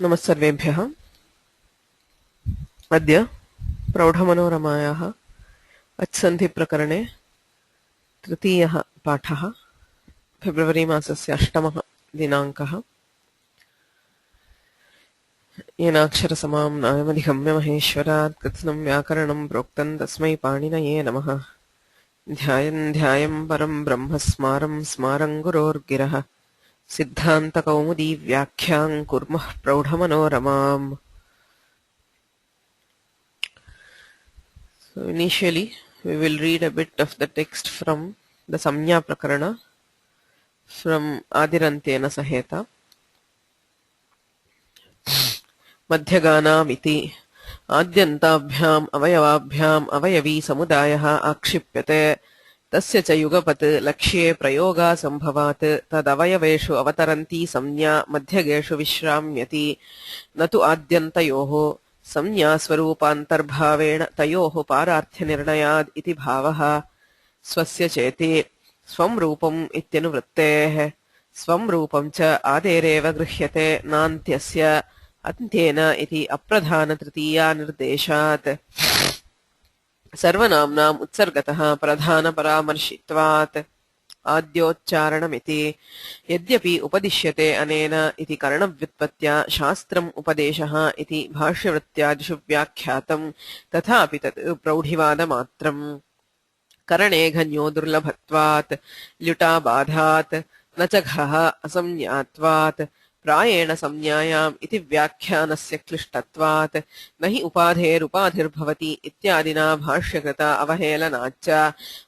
नमस्सर्वेभ्यः। अद्य प्रौढमनोरमायाः अच्सन्धिप्रकरणे तृतीयः पाठः। फेब्रुवरी मासस्य 8 दिनाङ्कः। येनाक्षरसमां नायमधिगम्य महेश्वरात् कृत्स्नं व्याकरणं प्रोक्तं तस्मै पाणिनये नमः। ध्यायन् ध्यायं परं ब्रह्म स्मारं स्मारं गुरोर्गिरः सिद्धान्तकौमुदी व्याख्यां कुर्मः प्रौढमनोरमाम्। So initially we will read a bit of the text from the Samnya Prakarana from Adirantena Saheta. Madhyaganam iti आद्यन्ताभ्याम् अवयवाभ्याम् अवयवी समुदायः आक्षिप्यते तस्य च युगपत् लक्ष्ये प्रयोगा सम्भवात् तदवयवेषु अवतरन्ती संज्ञा मध्यगेषु विश्राम्यति न तु आद्यन्तयोः संज्ञा स्वरूपान्तर्भावेण तयोः पारार्थ्यनिर्णयाद् इति भावः। स्वस्य चेति स्वं रूपम् इत्यनुवृत्तेः स्वं रूपं च आदेरेव गृह्यते नान्त्यस्य अन्त्येन इति अप्रधानतृतीया निर्देशात्। सर्वनाम्नाम् उत्सर्गतः प्रधानपरामर्शित्वात् आद्योच्चारणमिति यद्यपि उपदिश्यते अनेन इति करणव्युत्पत्त्या शास्त्रम् उपदेशः इति भाष्यवृत्त्यादिषु व्याख्यातम् तथापि तत् प्रौढिवादमात्रम्। करणे घन्यो दुर्लभत्वात् ल्युटाबाधात् न च घः असंज्ञात्वात् प्रायेण संज्ञायाम् इति व्याख्यानस्य क्लिष्टत्वात् न हि उपाधेरुपाधिर्भवति इत्यादिना भाष्यकृता अवहेलनाच्च।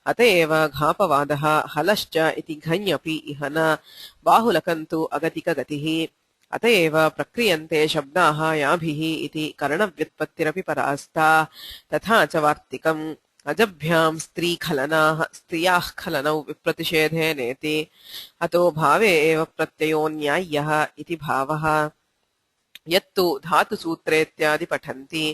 अत एव घापवादः हलश्च इति घञ्यपि इह न बाहुलकन्तु अगतिकगतिः। अत एव प्रक्रियन्ते शब्दाः याभिः इति करणव्युत्पत्तिरपि परास्ता। तथा च वार्तिकम् अजभ्याम् स्त्रीखलनाः स्त्रियाः खलनौ विप्रतिषेधेनेति अतो भावे एव प्रत्ययो न्याय्यः इति भावः। यत्तु धातुसूत्रेत्यादि पठन्ति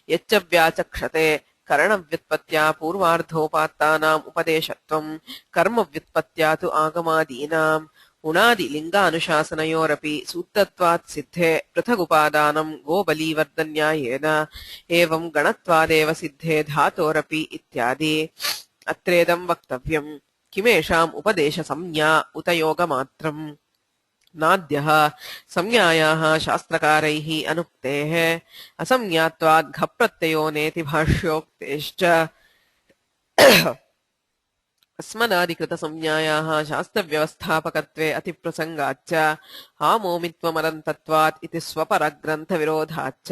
यच्च व्याचक्षते करणव्युत्पत्त्या पूर्वार्धोपात्तानाम् उपदेशत्वम् कर्मव्युत्पत्त्या तु आगमादीनाम् उणादिलिङ्गानुशासनयोरपि सूत्रत्वात् सिद्धे पृथगुपादानं गोबलीवर्धन्यायेन एवं गणत्वादेव सिद्धे धातोरपि इत्यादि। अत्रेदं वक्तव्यम् किमेषाम् उपदेशसंज्ञा उत योगमात्रम्। नाद्यः संज्ञायाः शास्त्रकारैः अनुक्तेः असंज्ञात्वाद् घप्रत्ययो नेति भाष्योक्तेश्च अस्मदादिकृतसंज्ञायाः शास्त्रव्यवस्थापकत्वे अतिप्रसङ्गाच्च आमोमित्वमदन्तत्वात् इति स्वपरग्रन्थविरोधाच्च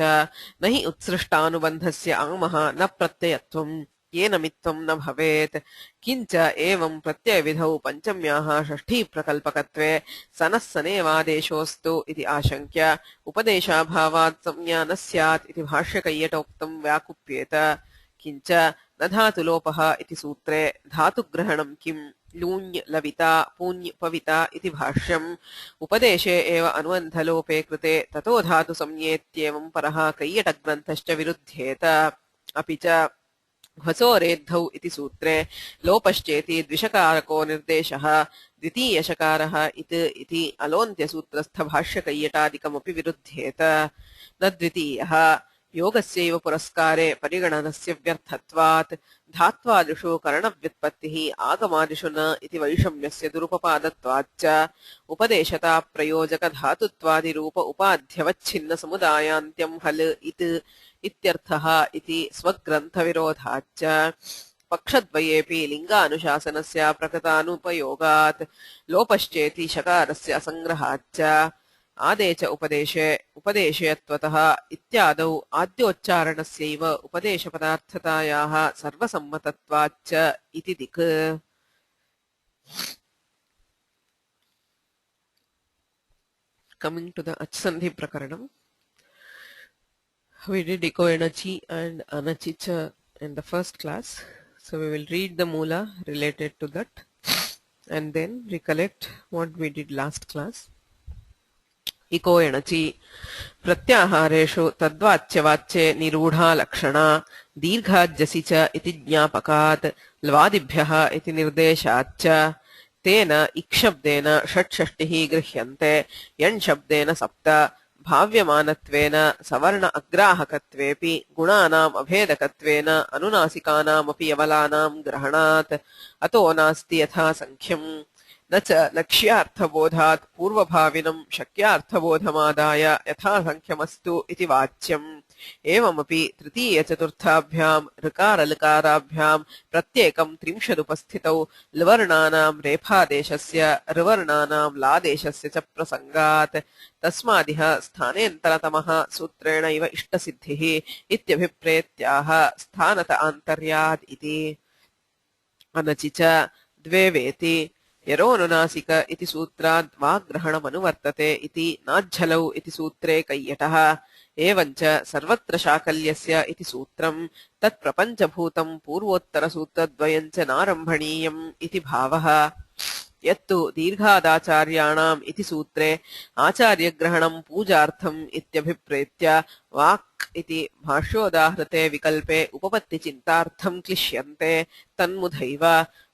न हि उत्सृष्टानुबन्धस्य आमः न प्रत्ययत्वम् येन मित्वम् न भवेत्। किञ्च एवं प्रत्ययविधौ पञ्चम्याः षष्ठीप्रकल्पकत्वे सनः सनेवादेशोऽस्तु इति आशङ्क्य उपदेशाभावात् संज्ञा न स्यात् इति भाष्यकय्यटोक्तम् व्याकुप्येत। किञ्च न धातुलोपः इति सूत्रे धातुग्रहणं किं लूञ् लविता पूञ् पविता इति भाष्यम् उपदेशे एव अनुबन्धलोपे कृते ततो धातुसंज्ञेत्येवं परः कैयटग्रन्थश्च विरुध्येत। अपि च ह्वसोरेद्धौ इति सूत्रे लोपश्चेति द्विषकारको निर्देशः द्वितीयशकारः इति अलोन्त्यसूत्रस्थभाष्यकय्यटादिकमपि विरुध्येत। न द्वितीयः योगस्यैव पुरस्कारे परिगणनस्य व्यर्थत्वात् धात्वादिषु करणव्युत्पत्तिः आगमादिषु न इति वैषम्यस्य दुरुपपादत्वाच्च उपदेशता प्रयोजकधातुत्वादिरूप उपाध्यवच्छिन्नसमुदायान्त्यं हल इत्यर्थः इति स्वग्रन्थविरोधाच्च। पक्षद्वयेऽपि लिङ्गानुशासनस्य प्रकृतानुपयोगात् लोपश्चेति शकारस्य असङ्ग्रहाच्च आदे च उपदेशयत्वतः इत्यादौ आद्योच्चारणस्यैव उपदेशपदार्थतायाः सर्वसम्मतत्वाच्च इति दिक्। Coming to the Achsandhi Prakaranam, we did Iko Enachi and Anachicha in the first class, so we will read the Moola related to that and then recollect what we did last class. इको एणचि प्रत्याहारेषु तद्वाच्यवाच्ये निरूढा लक्षणा दीर्घाज्यसि च इति ज्ञापकात् ल्वादिभ्यः इति निर्देशाच्च तेन इक्शब्देन षट्षष्टिः गृह्यन्ते यण् शब्देन सप्त भाव्यमानत्वेन सवर्ण अग्राहकत्वेऽपि गुणानाम् अभेदकत्वेन अनुनासिकानामपि यवलानां ग्रहणात् अतो नास्ति यथा संख्यम् न च लक्ष्यार्थबोधात् पूर्वभाविनं शक्यार्थबोधमादाय यथासङ्ख्यमस्तु इति वाच्यम् एवमपि तृतीयचतुर्थाभ्यां ऋकारलकाराभ्यां प्रत्येकं त्रिंशदुपस्थितौ लवर्णानां रेफादेशस्य ऋवर्णानां लादेशस्य च प्रसङ्गात् तस्मादिह स्थानेन्तरतमः सूत्रेण इव इष्टसिद्धिः इत्यभिप्रेत्याह स्थानत आन्तर्यात् इति अनचि च द्वे वेति यरोनुनासिक इति सूत्राद् वाग्ग्रहणमनुवर्तते इति नाज्झलौ इति सूत्रे कैयटः एवञ्च सर्वत्र शाकल्यस्य इति सूत्रम् तत्प्रपञ्चभूतं पूर्वोत्तरसूत्रद्वयं च नारम्भणीयम् इति भावः यत्तु दीर्घादाचार्याणाम् इति सूत्रे आचार्यग्रहणं पूजार्थम् इत्यभिप्रेत्य वाक् इति भाष्योदाहृते विकल्पे उपपत्तिचिन्तार्थं क्लिश्यन्ते तन्मुधैव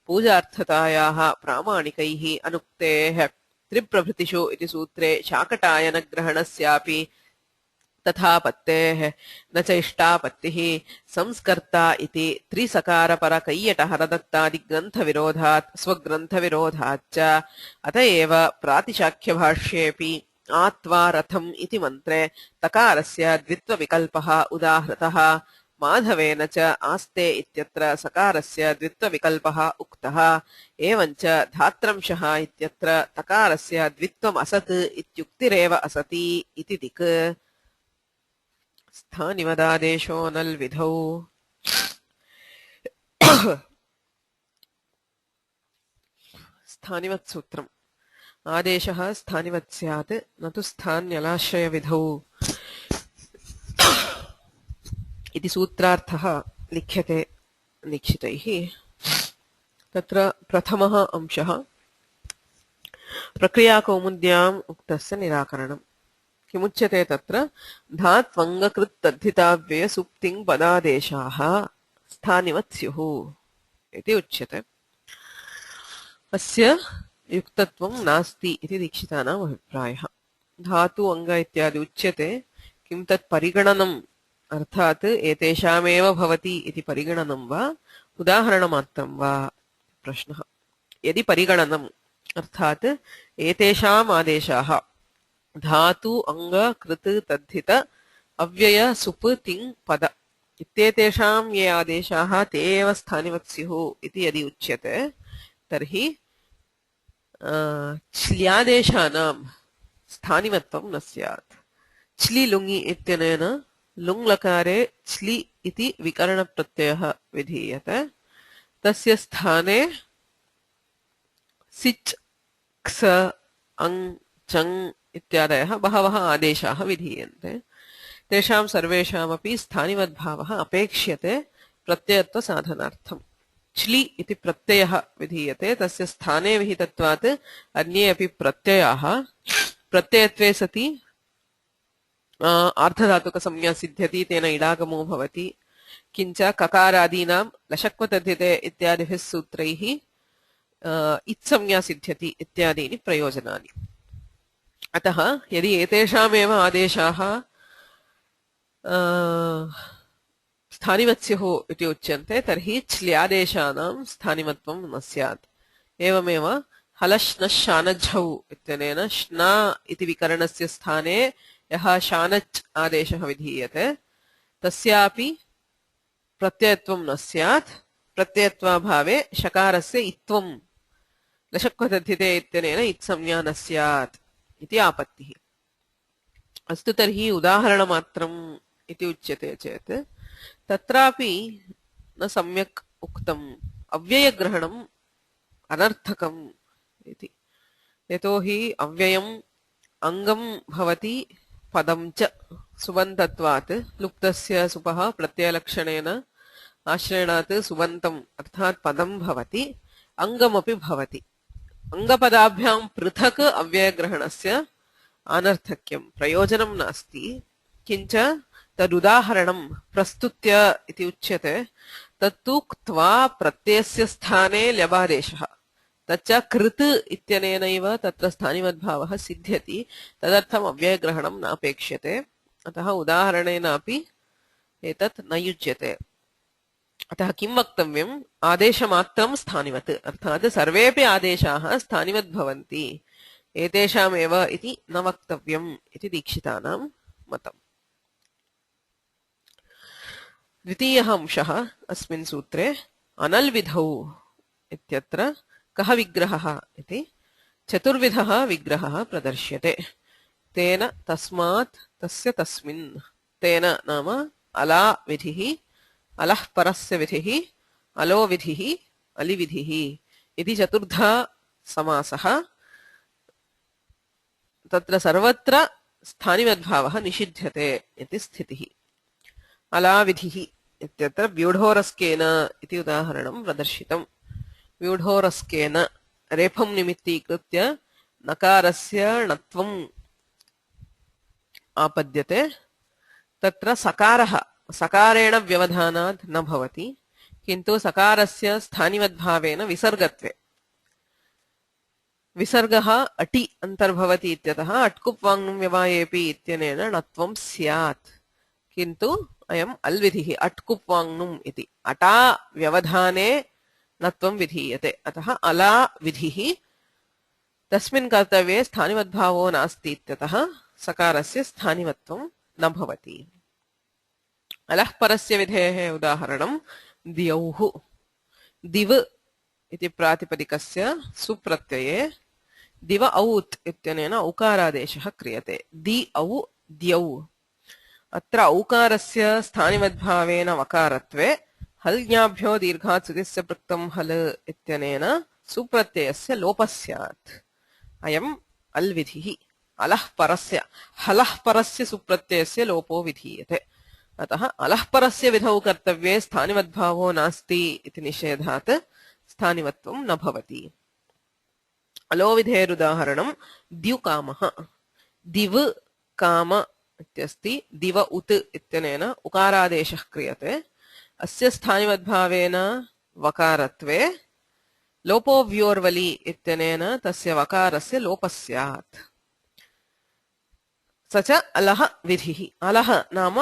पूजार्थतायाः प्रामाणिकैः अनुक्तेः त्रिप्रभृतिषु इति सूत्रे शाकटायनग्रहणस्यापि तथा पत्तेः न च इष्टापत्तिः संस्कर्ता इति त्रिसकारपरकैयटहरदत्तादिग्रन्थविरोधात् स्वग्रन्थविरोधाच्च अत एव प्रातिशाख्यभाष्येऽपि आत्वा रथम् इति मन्त्रे तकारस्य द्वित्वविकल्पः उदाहृतः माधवेन च आस्ते इत्यत्र सकारस्य द्वित्वविकल्पः उक्तः एवञ्च धात्रंशः इत्यत्र तकारस्य द्वित्वमसत् इत्युक्तिरेव असति इति दिक् स्थानिवदादेशो नल् विधौ स्थानिवत् सूत्रम् आदेशः स्थानिवत् स्यात् न तु स्थान्यलाश्रयविधौ इति सूत्रार्थः लिख्यते निश्चितैः तत्र प्रथमः अंशः प्रक्रियाकौमुद्याम् उक्तस्य निराकरणम् किमुच्यते तत्र धात्वङ्गकृत्तद्धिताव्ययसुप्तिङ् पदादेशाः स्थानिवत् स्युः इति उच्यते अस्य युक्तत्वं नास्ति इति दीक्षितानाम् अभिप्रायः धातु अङ्ग इत्यादि उच्यते किं तत् परिगणनम् अर्थात् एतेषामेव भवति इति परिगणनं वा उदाहरणमात्रं वा प्रश्नः यदि परिगणनम् अर्थात् एतेषाम् आदेशाः धातु अङ्ग कृत् तद्धित अव्यय सुप् तिङ् पद इत्येतेषां ये आदेशाः ते एव स्थानिवत् स्युः इति यदि उच्यते तर्हि च्ल्यादेशानां स्थानिवत्वं न स्यात् च्लि लुङि इत्यनेन लुङ्लकारे च्लि इति विकरणप्रत्ययः विधीयते तस्य स्थाने सिच् क्स अङ् चङ् इत्यादयः बहवः आदेशाः विधीयन्ते तेषां सर्वेषामपि स्थानिवद्भावः अपेक्ष्यते प्रत्ययत्वसाधनार्थम् च्लि इति प्रत्ययः विधीयते तस्य स्थाने विहितत्वात् अन्ये अपि प्रत्ययाः प्रत्ययत्वे सति आर्धधातुकसंज्ञा सिद्ध्यति तेन इडागमो भवति किञ्च ककारादीनां लशक्वतद्धिते इत्यादिभिः सूत्रैः इत्संज्ञा सिद्ध्यति इत्यादीनि प्रयोजनानि अतः यदि एतेषामेव आदेशाः स्थानिवत् स्युः इति उच्यन्ते तर्हि च्ल्यादेशानां स्थानिवत्वं न स्यात् एवमेव हलश्नश् शानझौ इत्यनेन श्ना इति विकरणस्य स्थाने यः शानच् आदेशः विधीयते तस्यापि प्रत्ययत्वं न स्यात् प्रत्ययत्वाभावे शकारस्य इत्वं लशक्वतद्धिते इत्यनेन इत्संज्ञा न स्यात् इति आपत्तिः अस्तु तर्हि उदाहरणमात्रम् इति उच्यते चेत् तत्रापि न सम्यक् उक्तम् अव्ययग्रहणम् अनर्थकम् इति यतोहि अव्ययम् अङ्गं भवति पदं च सुबन्तत्वात् लुप्तस्य सुपः प्रत्ययलक्षणेन आश्रयणात् सुबन्तम् अर्थात् पदं भवति अङ्गमपि भवति अङ्गपदाभ्यां पृथक् अव्ययग्रहणस्य अनर्थक्यं प्रयोजनं नास्ति किञ्च तदुदाहरणं प्रस्तुत्य इति उच्यते तत्तु क्त्वा प्रत्ययस्य स्थाने ल्यबादेशः तच्च कृत् इत्यनेनैव तत्र स्थानिवद्भावः सिद्ध्यति तदर्थम् अव्ययग्रहणं नापेक्ष्यते अतः उदाहरणेनापि एतत् न युज्यते अतः किं वक्तव्यम् आदेशमात्रं स्थानिवत् अर्थात् सर्वेपि आदेशाः स्थानिवत् भवन्ति एतेषामेव इति न वक्तव्यम् इति दीक्षितानां मतम् द्वितीयः अंशः अस्मिन् सूत्रे अनल्विधौ इत्यत्र कः विग्रहः इति चतुर्विधः विग्रहः प्रदर्श्यते तेन तस्मात् तस्य तस्मिन् तेन नाम अला विधिः अलः परस्य विधिः अलो विधिः अलिविधिः इति चतुर्धा समासः तत्र सर्वत्र स्थानिवद्भावः निषिध्यते इति स्थितिः अलाविधिः इत्यत्र व्यूढोरस्केन इति उदाहरणं प्रदर्शितम् व्यूढोरस्केन रेफं निमित्तीकृत्य नकारस्य णत्वम् आपद्यते तत्र सकारः सकारेण व्यवधानात् न भवति किन्तु सकारस्य स्थानिवद्भावेन विसर्गत्वे विसर्गः अटि अन्तर्भवति इत्यतः अट्कुप् व्यवायेपि इत्यनेन णत्वं स्यात् किन्तु अयम् अल्विधिः अट्कुप् वाङ्नुम् इति अटा व्यवधाने नत्वं विधीयते अतः अला विधिः तस्मिन् कर्तव्ये स्थानिवद्भावो नास्ति इत्यतः सकारस्य स्थानिवत्वं न भवति अलः परस्य विधेः उदाहरणं द्यौः दिव इति प्रातिपदिकस्य सुप्रत्यये दिव औत् इत्यनेन औकारादेशः क्रियते दि औ द्यौ अत्र औकारस्य स्थानिवद्भावेन वकारत्वे हल्ज्ञाभ्यो दीर्घात् सुदिस्य पृक्तं हल इत्यनेन सुप्रत्ययस्य लोपः स्यात् अयम् अल्विधिः अलः परस्य हलः परस्य सुप्रत्ययस्य लोपो विधीयते अतः अलः परस्य विधौ कर्तव्ये स्थानिवद्भावो नास्ति इति निषेधात् स्थानिवत्वं न भवति अलो विधेरुदाहरणं द्युकामः दिव काम इत्यस्ति दिव उत् इत्यनेन उकारादेशः क्रियते अस्य स्थानिवद्भावेन वकारत्वे लोपो व्योर्वलि इत्यनेन तस्य वकारस्य लोपः स्यात् स च अलः विधिः अलः नाम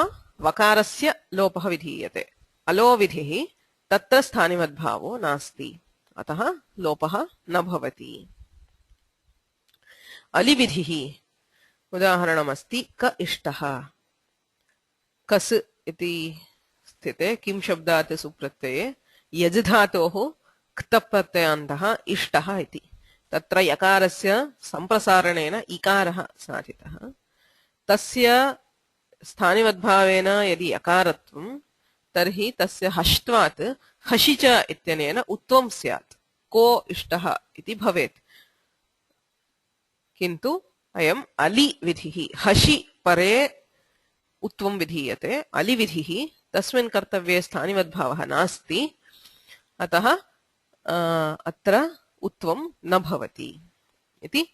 वकारस्य लोपः विधीयते अलो विधिः तत्र स्थानिवद्भावो नास्ति अतः लोपः न भवति अलिविधिः उदाहरणमस्ति क इष्टः कस् इति स्थिते किं शब्दात् सुप्रत्यये यज् धातोः क्तप्रत्ययान्तः इष्टः इति तत्र यकारस्य सम्प्रसारणेन इकारः साधितः तस्य स्थानिवद्भावेन यदि यकारत्वं तर्हि तस्य हश्त्वात् हशि च इत्यनेन उत्वं स्यात् को इष्टः इति भवेत् किन्तु अयम् अलि विधिः हशि परे उत्वं विधीयते अलि विधिः तस्मिन् कर्तव्ये स्थानिवद्भावः नास्ति अतः अत्र उत्वं न भवति इति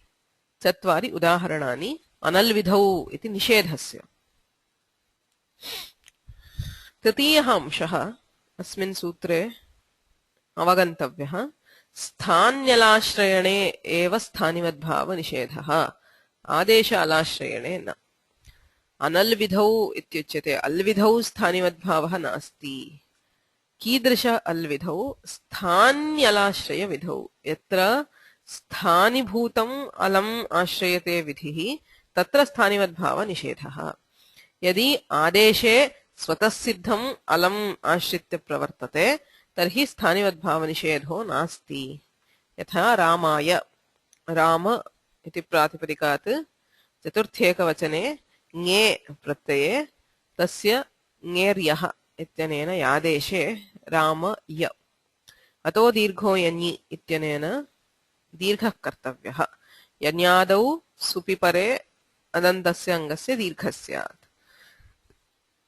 चत्वारि उदाहरणानि अनल्विधौ इति निषेधस्य तृतीयः अंशः अस्मिन् सूत्रे अवगन्तव्यः स्थान्यलाश्रयणे एव स्थानिवद्भावनिषेधः आदेश अलाश्रयणे न अनल्विधौ इत्युच्यते अल्विधौ स्थानिवद्भावः नास्ति कीदृश अल्विधौ स्थान्यलाश्रयविधौ यत्र स्थानिभूतम् अलम् आश्रयते विधिः तत्र स्थानिवद्भावनिषेधः यदि आदेशे स्वतः सिद्धम् अलम् आश्रित्य प्रवर्तते तर्हि स्थानिवद्भावनिषेधो नास्ति यथा रामाय राम इति प्रातिपदिकात् चतुर्थेकवचने ङे प्रत्यये तस्य ङेर्यः इत्यनेन यादेशे राम य अतो दीर्घो यञि इत्यनेन दीर्घः कर्तव्यः यण्यादौ सुपि परे अदन्तस्य अङ्गस्य दीर्घः स्यात्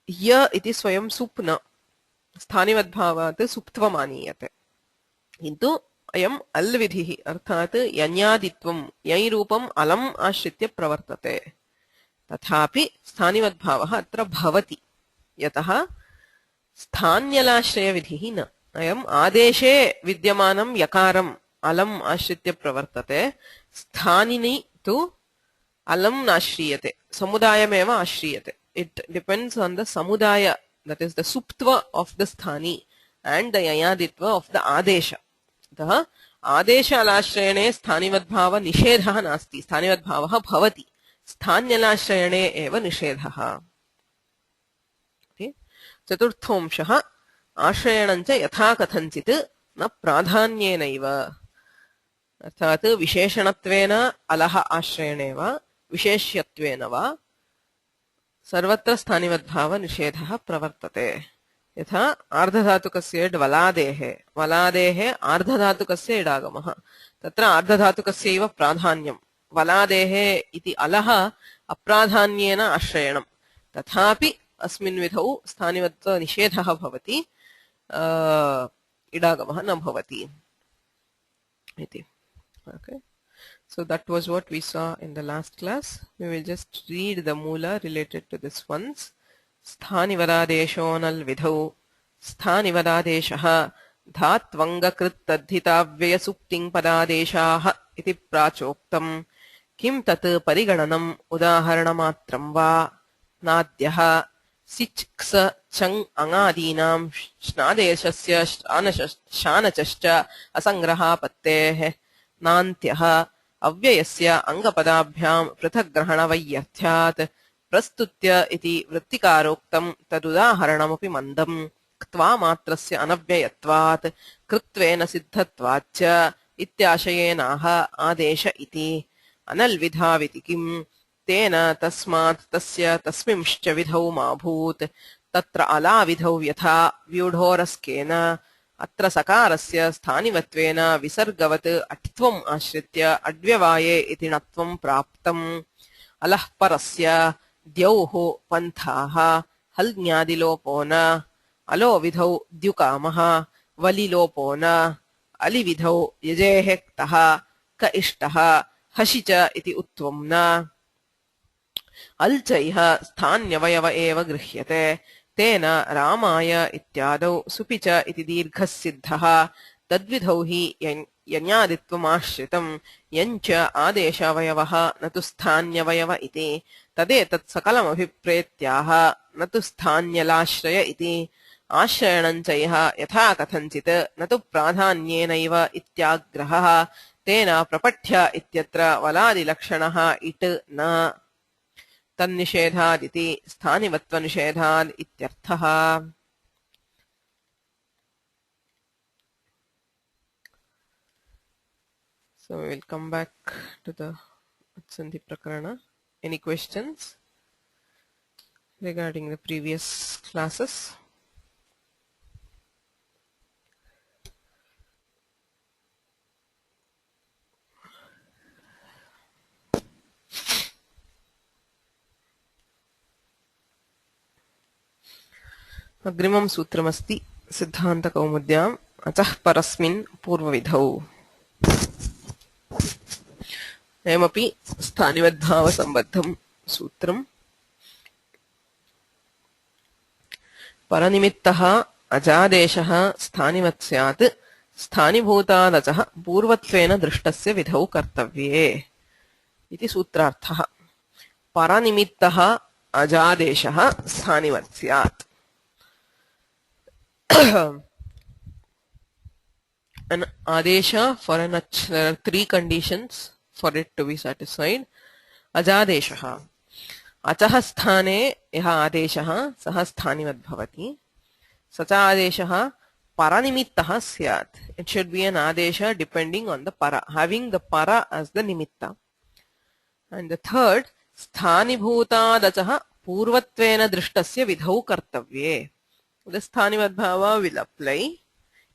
य इति स्वयं सुप् न स्थानिवद्भावात् सुप्त्वमानीयते किन्तु अयम् अल्विधिः अर्थात् यण्यादित्वं यञ्रूपम् अलम् आश्रित्य प्रवर्तते तथापि स्थानिवद्भावः अत्र भवति यतः स्थान्यलाश्रयविधिः न अयम् आदेशे विद्यमानं यकारं अलम् आश्रित्य प्रवर्तते स्थानिनि तु अलम् नाश्रीयते समुदायमेव आश्रीयते it depends on the samudaya that is the suptva of the sthani and the yayaditva of the adesha the आदेश अलाश्रयणे स्थानिवद्भाव निषेधः नास्ति स्थानिवद्भावः भवति स्थान्यलाश्रयणे एव निषेधः चतुर्थोंशः आश्रयणञ्च यथा कथञ्चित् न प्राधान्येनैव अर्थात् विशेषणत्वेन अलः आश्रयणे वा विशेष्यत्वेन वा सर्वत्र स्थानिवद्भाव निषेधः प्रवर्तते यथा आर्धधातुकस्य वलादेः वलादेः आर्धधातुकस्य इडागमः तत्र आर्धधातुकस्यैव प्राधान्यं वलादेः इति अलः अप्राधान्येन आश्रयणं तथापि अस्मिन् विधौ स्थानिवत्व निषेधः भवति इडागमः न भवति इति okay so that was what we saw in the last class we will just read the moola related to this ones स्थानिवदादेशोऽनल् विधौ स्थानिवदादेशः धात्वङ्गकृत्तद्धिताव्ययसुक्तिङ् पदादेशाः इति प्राचोक्तम् किं तत् परिगणनम् उदाहरणमात्रं वा नाद्यः सिच् क्स चङ् अङादीनां श्नादेशस्य शानचश्च असङ्ग्रहापत्तेः नान्त्यः अव्ययस्य अङ्गपदाभ्यां पृथग्ग्रहणवैयर्थ्यात् प्रस्तुत्य इति वृत्तिकारोक्तम् तदुदाहरणमपि मन्दम् क्त्वा मात्रस्य अनव्ययत्वात् कृत्वेन सिद्धत्वाच्च इत्याशयेनाह आदेश इति अनल्विधाविति किम् तेन तस्मात् तस्य तस्मिंश्च विधौ माभूत् तत्र अलाविधौ यथा व्यूढोरस्केन अत्र सकारस्य स्थानिवत्वेन विसर्गवत् अट्त्वम् आश्रित्य अड्व्यवाये इति णत्वम् प्राप्तम् अलः परस्य द्यौः पन्थाः हल्ज्ञादिलोपो न अलो विधौ द्युकामः वलिलोपो न अलिविधौ यजेः क्तः क इष्टः हसि च इति उत्वम् न अल्चैः स्थान्यवयव एव गृह्यते तेन रामाय इत्यादौ सुपि च इति दीर्घः सिद्धः तद्विधौ हि यण्यादित्वमाश्रितम् यञ्च आदेशावयवः न तु स्थान्यवयव इति तदेतत् सकलमभिप्रेत्याह न तु स्थान्यलाश्रय इति आश्रयणञ्च यः यथा कथञ्चित् न तु प्राधान्येनैव इत्याग्रहः तेन प्रपठ्य इत्यत्र वलादिलक्षणः इट् न तन्निषेधादिति स्थानिवत्वनिषेधाद् इत्यर्थः So we will come back to the Sandhi Prakarana. Any questions regarding the previous classes? अग्रिमं सूत्रमस्ति सिद्धान्तकौमुद्याम् अतः परस्मिन् पूर्वविधौ एमपि स्थानिवद्भावसम्बद्धं सूत्रम् परनिमित्तः अजादेशः स्थानिवत् स्यात् स्थानिभूतादचः पूर्वत्वेन दृष्टस्य विधौ कर्तव्ये इति सूत्रार्थः परनिमित्तः अजादेशः स्थानिवत् स्यात् an adesha for an there are three conditions for it to be satisfied. Ajadeshaha achaha sthane yaha adeshaha saha sthanivad bhavati sacha adeshaha paranimittaha syat. It should be an adesha depending on the para, having the para as the nimitta. And the third, sthanibhutadachaha purvatvena drishtasya vidhau kartavye. The sthanivad bhava will apply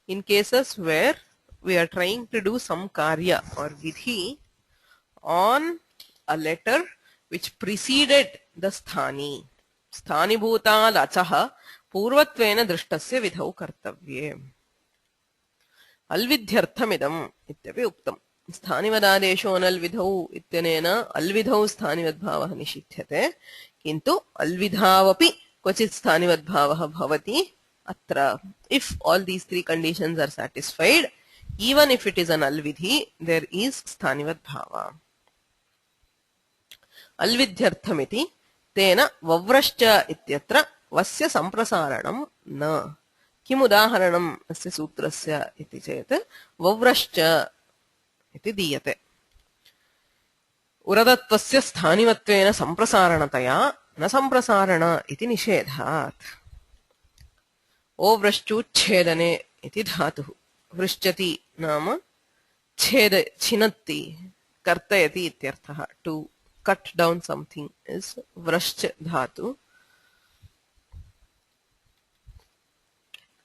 in cases where we are trying to do some karya or vidhi on a letter which preceded the sthani. Sthani bhutad achaha purvatvena drishtasya vidhau kartavye. Alvidhyarthamidam ityapi uktam. Sthanivadadesho analvidhau ityanena alvidhau sthanivadbhavah nishithyate. Kintu alvidhavapi क्वचित् स्थानिवद्भावः भवति अत्र. If all these three conditions are satisfied, Even if it is an alvidhi, there is sthanivat bhava. Alvidhyarthamiti tena vavrascha ityatra vasya samprasaranam na. Kim udaharanam asya sutrasya iti chet vavrascha iti diyate. उरदत्वस्य स्थानिवत्वेन संप्रसारणतया न संप्रसारण इति निषेधात्. ओव्रश्चूच्छेदने इति धातुः. वृश्चति नाम छिनत्ति कर्तयति इत्यर्थः. To cut down something is व्रश्च धातु.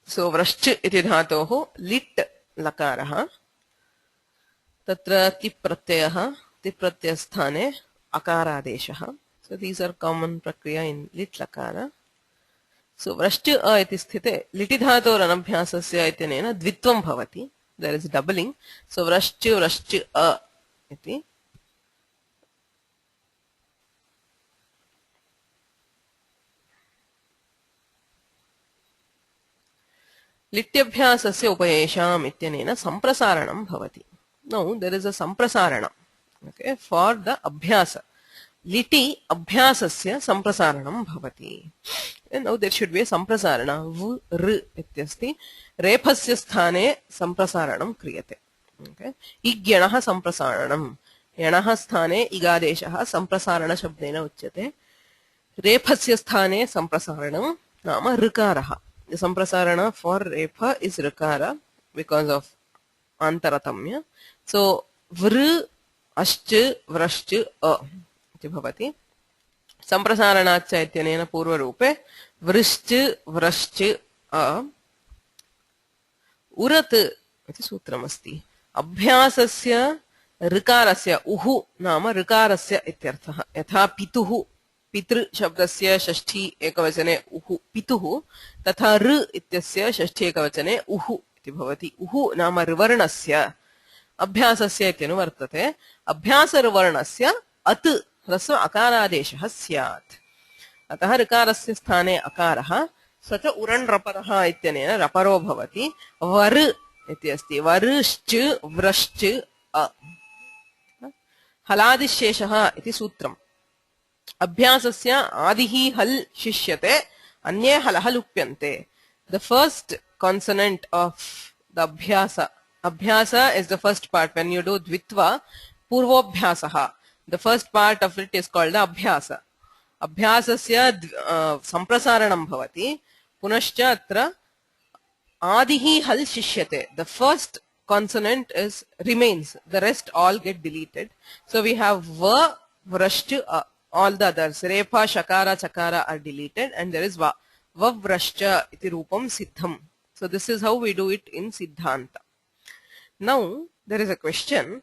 सो व्रश्च इति धातोः लिट् लकारः. तत्र तिप्रत्ययः, तिप्रत्ययस्थाने अकारादेशः. सो दीस् आर कॉमन प्रक्रिया इन लिट् लकार. सो व्रश्च अ इति स्थिते लिटि धातोरनभ्यासस्य इत्यनेन द्वित्वं भवति. There is doubling. सो व्रश्च व्रश्च अ इति. लिट्यभ्यासस्य उपयेषाम् इत्यनेन संप्रसारणं भवति. Now there is a samprasarana, okay, for the abhyasa. Liti abhyasasya samprasaranam bhavati. And now there should be a samprasarana. V r ityasti. Rephasya sthane samprasaranam kriyate. Okay. Igyanah samprasaranam. Yanah sthane igadeshaha samprasarana shabdena uchyate. Rephasya sthane samprasaranam nama rikaraha. The samprasarana for repha is rikara because of antaratamya. So vr अश्च व्रश्च अ इति भवति. संप्रसारणाच्च इत्यनेन पूर्वरूपे वृश्च व्रश्च अ. उरत् इति सूत्रमस्ति. अभ्यासस्य ऋकारस्य उहु नाम ऋकारस्य इत्यर्थः. यथा पितुः, पितृ शब्दस्य षष्ठी एकवचने उहु पितुः, तथा ऋ इत्यस्य षष्ठी एकवचने उहु इति भवति. उहु नाम ऋवर्णस्य अभ्यासस्य इत्यनुवर्तते. अभ्यासर्वर्णस्य अत् ह्रस्व अकारादेशः स्यात्. अतः ऋकारस्य स्थाने अकारः. स च उरण् रपरः इत्यनेन रपरो भवति. वर इति अस्ति. वरश्च व्रश्च अ. हलादिशेषः इति सूत्रम्. अभ्यासस्य आदिः हल् शिष्यते, अन्ये हलः लुप्यन्ते. The first consonant of the Abhyasa is the first part. When you do dvitva, purvobhyasaha. The first part of it is called the abhyasa. Abhyasasya samprasaranam bhavati. Punascha atra adihi hal shishyate. The first consonant remains. The rest all get deleted. So we have va, vrashcha, all the others. Repa, shakara, chakara are deleted, and there is va. Vavrashcha iti rupam siddham. So this is how we do it in Siddhanta. Now there is a question.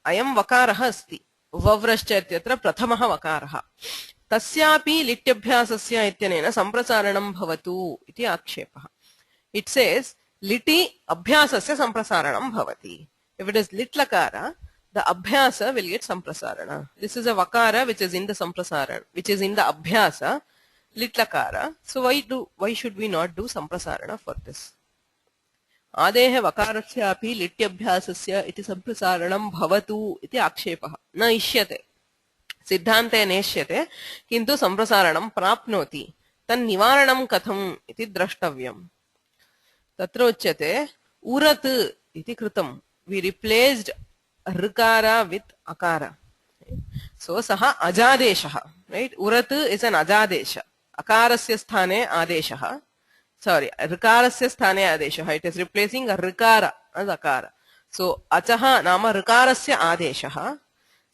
Ayam vakarah asti. Vavrashcha ityatra prathamah vakarah. Tasyapi lityabhyasasya ityanena samprasaranam bhavatu iti akshepah. It says liti abhyasasya samprasaranam bhavati. If it is litlakara, the abhyasa will get samprasarana. This is a vakara which is in the samprasarana, which is in the abhyasa, litlakara. So why should we not do samprasarana for this? आदेः वकारस्यापि लिट्यभ्यासस्य इति संप्रसारणं भवतु इति आक्षेपः न इष्यते. सिद्धान्ते नेष्यते, किन्तु संप्रसारणं प्राप्नोति. तन्निवारणं कथम् इति द्रष्टव्यम्. तत्र उच्यते उरत् इति कृतं. we replaced ऋकार with akara. So सः अजादेशः. Right? उरत् is an अजादेश. अकारस्य स्थाने आदेशः. Sorry, rikarasya sthane adeshah. It is replacing a rikara as akara. So achaha nama rikarasya adeshah.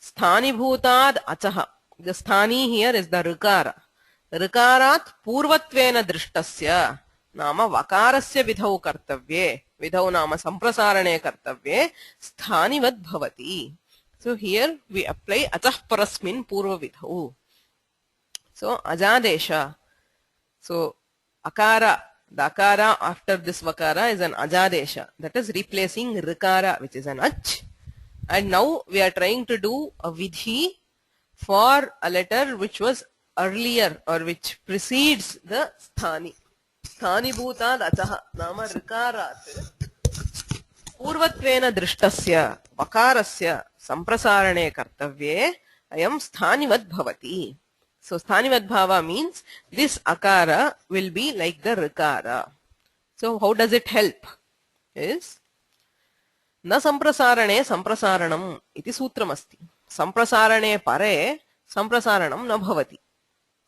Sthani bhutad achaha. The sthani here is the rikara. Rikarat purvatvena drishtasya nama vakarasya vidhau kartavye. Vidhau nama samprasarane kartavye. Sthani vad bhavati. So here we apply achah parasmin purva vidhau. So ajadesha. So akara. The akara after this vakara is an ajadesha, that is replacing rikara, which is an ach. And now we are trying to do a vidhi for a letter which was earlier or which precedes the sthani. Sthani bhutad achaha nama rikarat पूर्वत्वेन दृष्टस्य वकारस्य संप्रसारणे कर्तव्ये अयं स्थानिवद् भवति. So स्थानिवद्भावा means this akara will be like the rikara. So how does it help? Is न संप्रसारणे संप्रसारणम् इति सूत्रमस्ति. संप्रसारणे परे संप्रसारणं न भवति.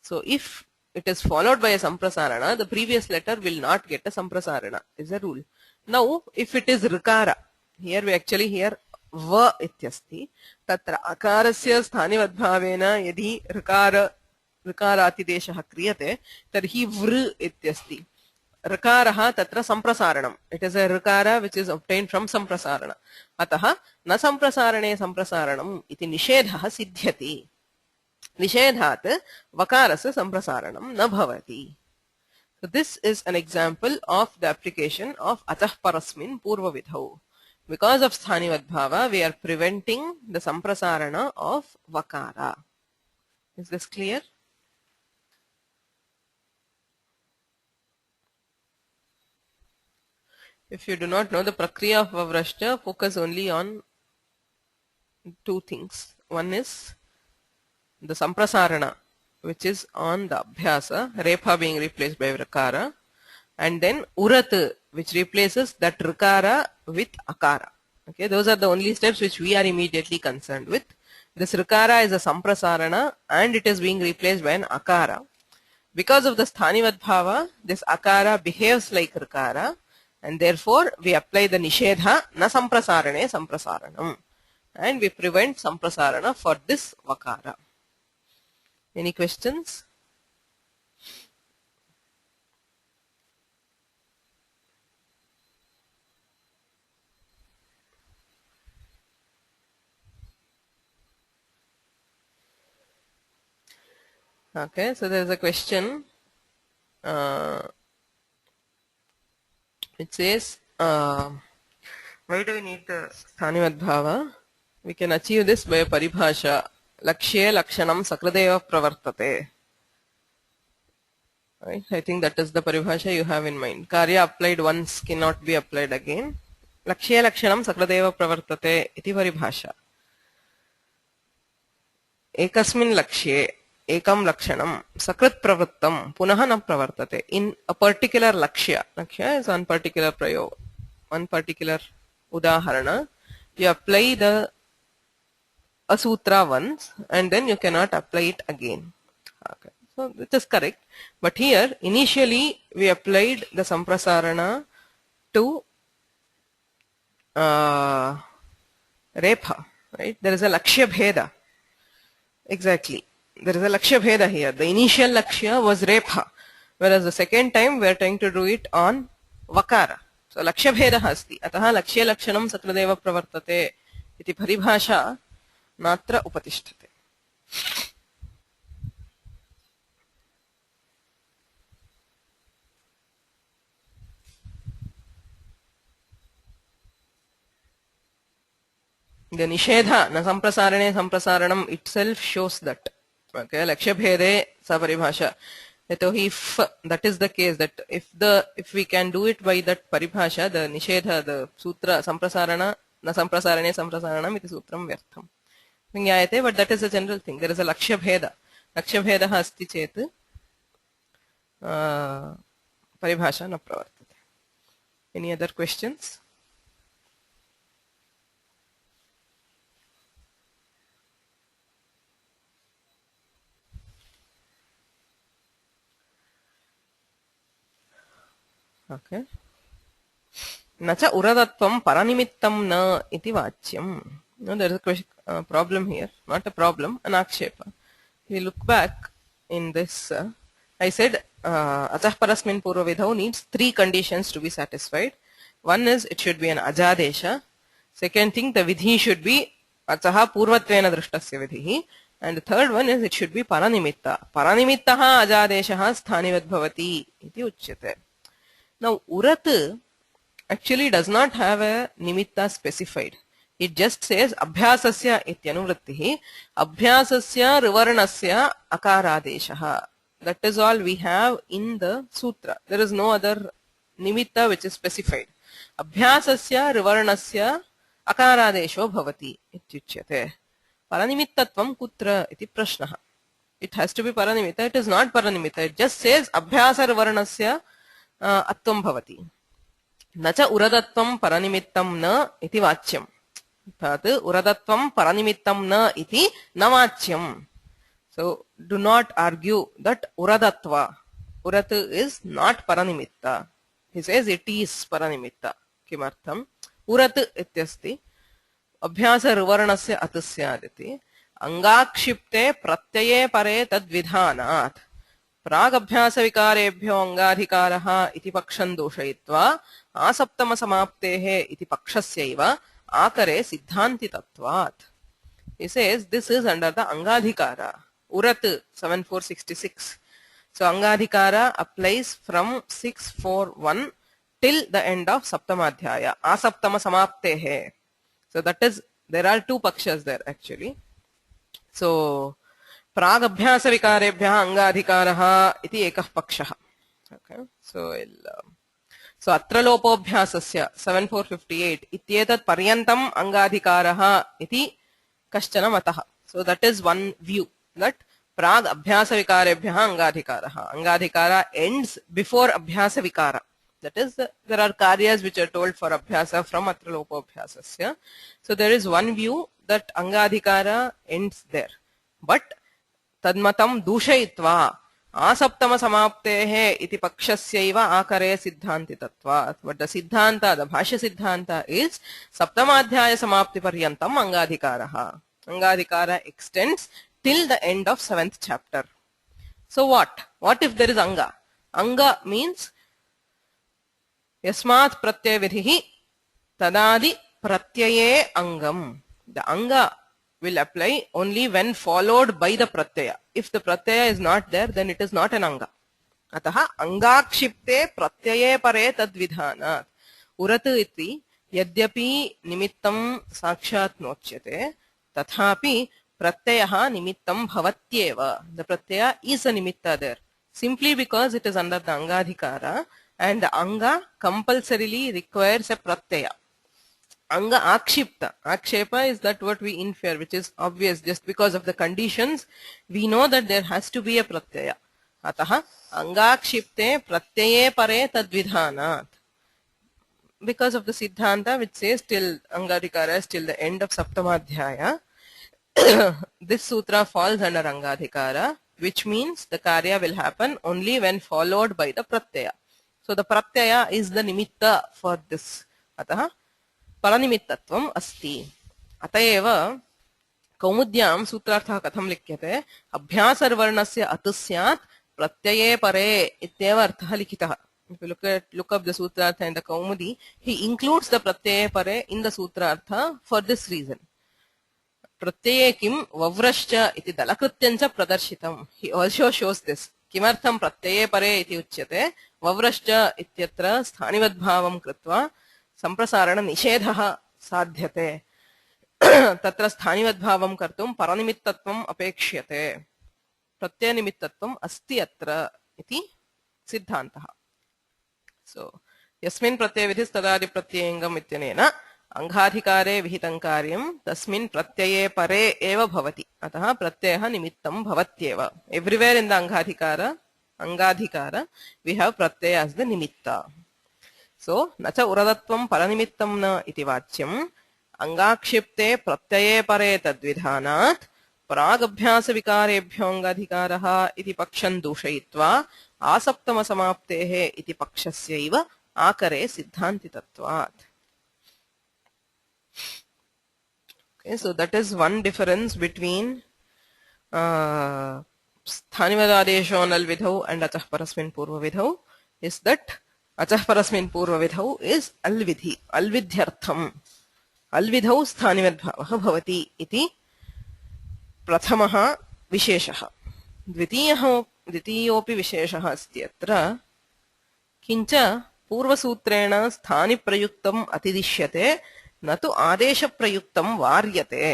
So if it is followed by a samprasarana, the previous letter will not get a samprasarana. Is a rule. Now, if it is rikara, here we actually hear va ityasti. Tatra akarasya sthanivadbhavena yadi rikaratidesh kriyate, tarhi vr ityasti. Rikaraha tatra samprasaranam. It is a rikara which is obtained from samprasarana. Ataha na samprasarane samprasaranam iti nishedha siddhyati. Nishedhat vakarasya samprasaranam na bhavati. So this is an example of the application of atah parasmin purva vidhau. Because of sthanivadbhava, we are preventing the samprasarana of vakara. Is this clear? If you do not know the prakriya of vavrashta, focus only on two things. One is the samprasarana, which is on the abhyasa, repha being replaced by rikara, and then urat, which replaces that rikara with akara. Okay, those are the only steps which we are immediately concerned with. This rikara is a samprasarana and it is being replaced by an akara. Because of the sthanivadbhava, this akara behaves like rikara, and therefore we apply the nishedha na samprasarane samprasaranam, and we prevent samprasarana for this vakara. Any questions? Okay, so there is a question. It says, why do we need the sthanivadbhava? We can achieve this by a paribhasha. Lakshye lakshanam sakradeva pravartate. Right? I think that is the paribhasha you have in mind. Karya applied once cannot be applied again. Lakshye lakshanam sakradeva pravartate iti paribhasha. Ekasmin lakshye ekam lakshanam sakrit pravrittam punaha na pravartate. In a particular lakshya is one particular prayog, one particular udaharana, you apply the asutra once and then you cannot apply it again. Okay. So it is correct. But here initially we applied the samprasarana to repha. Right? There is a lakshya bheda. Exactly. There is a lakshya bheda here. The initial lakshya was repha, whereas the second time we are trying to do it on vakara. So lakshya bheda asti. Ataha lakshya lakshanam sakradeva pravartate iti paribhasha natra upatisthate. The nishedha na samprasarane samprasaranam itself shows that. Okay, lakshya bhede sa paribhasha. If that is the case, that if we can do it by that paribhasha, the nishedha, the sutra samprasarana na samprasarane samprasaranam iti sutram vyartham. But that is a general thing. There is a lakshya bheda. Lakshya bheda asti chet paribhasha na pravartate. Any other questions? Okay. Nacha uradatvam paranimittam na iti vachyam. No, there is a question, problem here. Not a problem, an akshepa. If you look back in this, I said atah parasmin purva vidhau needs three conditions to be satisfied. One is it should be an ajadesha. Second thing, the vidhi should be ataha purvatvena drishtasya vidhi. And the third one is it should be paranimitta. Paranimittaha ajadeshaha sthanivad bhavati iti uchyate. Now, urat actually does not have a nimitta specified. It just says abhyasasya ityanuvrittihi, abhyasasya rivarnasya akaradeshaha. That is all we have in the sutra. There is no other nimitta which is specified. अभ्यासस्य ऋवर्णस्य अकारादेशो भवति इत्युच्यते. परनिमित्तत्वं कुत्र इति प्रश्नः. It has to be paranimita. It is not paranimita. It just says abhyasa varnasya atvam bhavati. न च उरदत्वं परनिमित्तं न इति वाच्यम्. तत् उरदत्वं परनिमित्तं न इति न वाच्यम्. So do not argue that uradatva, urat is not paranimitta. He says it is paranimitta. किमर्थम्? उरत् इत्यस्ति अभ्यास ऋवर्णस्य अतस्यादिति अंगाक्षिप्ते प्रत्यये परे तद्विधानात् प्रागभ्यास विकारेभ्यो अंगाधिकारः इति पक्षं दूषयित्वा आसप्तम समाप्तेः इति पक्षस्यैव आकरे सिद्धान्तितत्वात्. He says this is under the angadhikara. Urat 7466. So angadhikara applies from 641 till the end of saptamadhyaya. Asaptama samaptehe. So that is, there are two pakshas there actually. So प्राग अभ्यास विकारेभ्यः अंगाधिकारः इति एकः पक्षः. Okay, so अत्र लोपोभ्यासस्य 7458 इत्येतत् पर्यन्तम् अंगाधिकारः इति कश्चन मतः. So that is one view, that प्राग अभ्यास विकारेभ्यः अंगाधिकारः. अंगाधिकार ends before अभ्यास विकार. That is, there are karyas which are told for abhyasa from atra lopobhyasasya. So there is one view that angadhikara ends there. But तन्मतं दूषयित्वा आसप्तम समाप्तेः इति पक्षस्यैव आकरे सिद्धान्तितत्वात्. But the siddhanta, the bhashya siddhanta is saptamadhyaya samapti paryantam angadhikarah. Angadhikara extends till the end of 7th chapter. So what if there is anga? Anga means yasmat pratyaya vidhihi tadadi pratyaye angam. The anga will apply only when followed by the pratyaya. If the pratyaya is not there, then it is not an anga. Ataha angakshipte pratyaye pare tadvidhanat. Urat iti yadyapi nimittam sakshat nochyate tathapi pratyaha nimittam bhavatyeva. The pratyaya is a nimitta there simply because it is under the angadhikara, and the anga compulsorily requires a pratyaya. Anga akshipta. Akshepa is that what we infer, which is obvious. Just because of the conditions, we know that there has to be a pratyaya. Ataha angakshipte pratyaye pare tadvidhanat. Because of the siddhanta which says till angadhikara is till the end of saptamadhyaya, this sutra falls under angadhikara, which means the karya will happen only when followed by the pratyaya. So the pratyaya is the nimitta for this. Ataha परनिमित्तत्वम् अस्ति. अतएव कौमुद्यां सूत्रार्थः कथं लिख्यते? अभ्यासर्वर्णस्य अतु स्यात् प्रत्यये परे इत्येव अर्थः लिखितः. If you look up the sutrartha in the Kaumudi, he includes the pratyaya pare in the sutrartha for this reason. Pratyaye kim vavrascha iti dalakrityancha pradarshitam. He also shows this. Kimartham pratyaye pare iti uchyate vavrascha ityatra sthanivad-bhavam kritva संप्रसारण निषेधः साध्यते. तत्र स्थानिवद्भावं कर्तुं परनिमित्तत्वम् अपेक्ष्यते. प्रत्ययनिमित्तत्वम् अस्ति अत्र इति सिद्धान्तः. सो यस्मिन् प्रत्ययविधिस्तदादि प्रत्ययङ्गम् इत्यनेन अंगाधिकारे विहितं कार्यं तस्मिन् प्रत्यये परे एव भवति. अतः प्रत्ययः निमित्तं भवत्येव. एव्रीवेयर इन द अंगाधिकार we have pratyaya as the nimitta. So, nacha uradatvam paranimittam na iti vachyam angakshipte pratyaye pare tadvidhanat pragabhyasa vikarebhyo angadhikaraha iti paksham dushayitva asaptama samaptehe iti pakshasyaiva akare siddhantitatvat. Okay, so that is one difference between sthanivadadesho nal vidhau and achah parasmin purva vidhau is that achah parasmin purva vidhau is alvidhi, alvidhyartham. Alvidhau sthanivedbhavah bhavati iti prathamah visheshah. द्वितीयोऽपि विशेषः अस्ति अत्र. किञ्च पूर्वसूत्रेण स्थानिप्रयुक्तम् अतिदिश्यते न तु आदेशप्रयुक्तं वार्यते.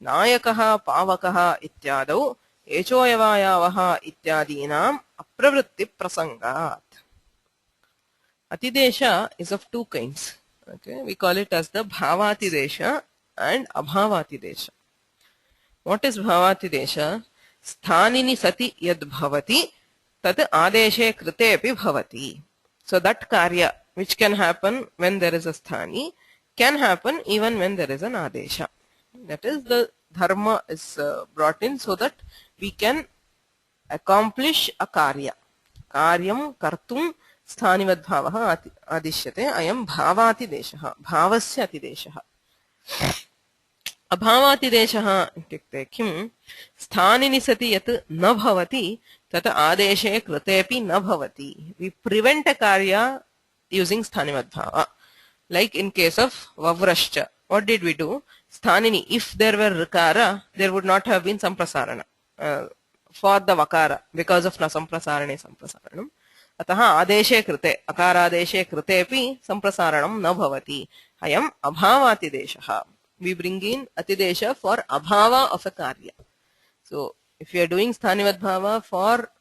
नायकः पावकः इत्यादौ एचोयवायावः इत्यादीनाम् अप्रवृत्तिप्रसङ्गात्. Atidesha is of two kinds. Okay, we call it as the Bhavatidesha and Abhavatidesha. What is Bhavatidesha? Sthanini sati yad bhavati tat adeshe krite api bhavati. So that karya which can happen when there is a sthani can happen even when there is an adesha. That is, the dharma is brought in so that we can accomplish a karya. Karyam kartum sthanivad bhavah adishyate ayam bhavatideshah. Bhavasya atideshah. अभावातिदेशः इत्युक्ते किं स्थानिनि सति यत् न भवति तत् आदेशे कृतेपि न भवति. We prevent a karya using sthanivadbhava. Like in case of vavrashcha, what did we do? Sthanini, if there were rikara, there would not have been samprasarana for the vakara because of na samprasarane samprasaranam. अतः आदेशे कृते अकारादेशे कृतेपि संप्रसारणं न भवति. अयम् अभावातिदेशः. We bring in atidesha for abhava of a karya. So if you are doing sthanivadbhava for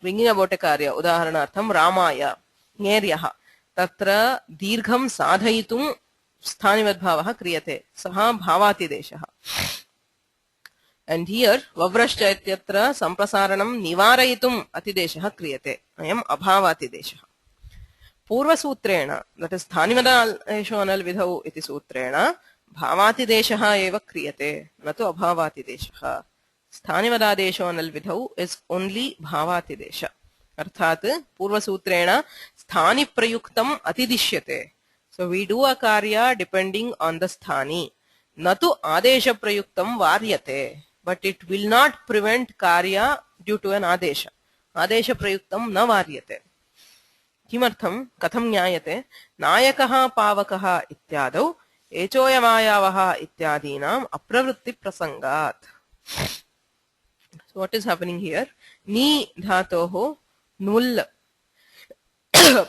bringing about a karya, udaharanartham ramaya ngeryaha tatra dirgham sadhayitum sthanivadbhavah kriyate saha bhavatideshaha. And here vavrashcha ityatra samprasaranam nivarayitum atideshaha kriyate ayam abhavatideshaha. पूर्वसूत्रेण, that is स्थानिवदादेशो अनल्विधौ इति सूत्रेण भावातिदेशः एव क्रियते न तु अभावातिदेशः. स्थानिवदादेशो अनल्विधौ is only भावातिदेश. अर्थात पूर्वसूत्रेण स्थानि प्रयुक्तम् अतिदिश्यते. So we do a karya depending on the sthani. न तु आदेश प्रयुक्तम् वार्यते. But it will not prevent karya due to an आदेश. आदेश प्रयुक्तम् न वार्यते. किमर्थं कथं ज्ञायते? नायकः पावकः इत्यादौ एचोयमायावः इत्यादीनाम् अप्रवृत्ति प्रसंगात्. So what is happening here? नी धातोः नुल्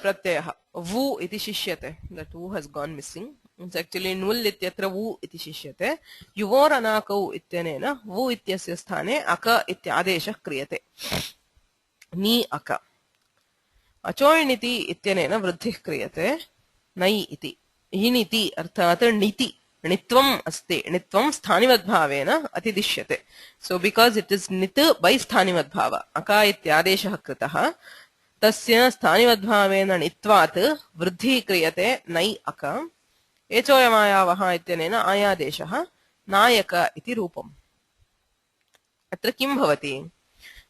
प्रत्ययः वु इति शिष्यते. That वु has gone missing. It's actually नुल् इत्यत्र वु इति शिष्यते. युवोर् अनाकौ इत्यनेन वु इत्यस्य स्थाने अक इत्यादेशः क्रियते. नी अक. अचोयिनिति इत्यनेन वृद्धिः क्रियते. नै इति. हिनिति अर्थात् णिति णित्वम् अस्ति. णित्वं स्थानिवद्भावेन अतिदिश्यते. So because it is णित् by स्थानिवद्भाव, अका इत्यादेशः कृतः, तस्य स्थानिवद्भावेन णित्वात् वृद्धिः क्रियते नै अक. एचोयमायावः इत्यनेन आयादेशः नायक इति रूपम्. अत्र किं भवति?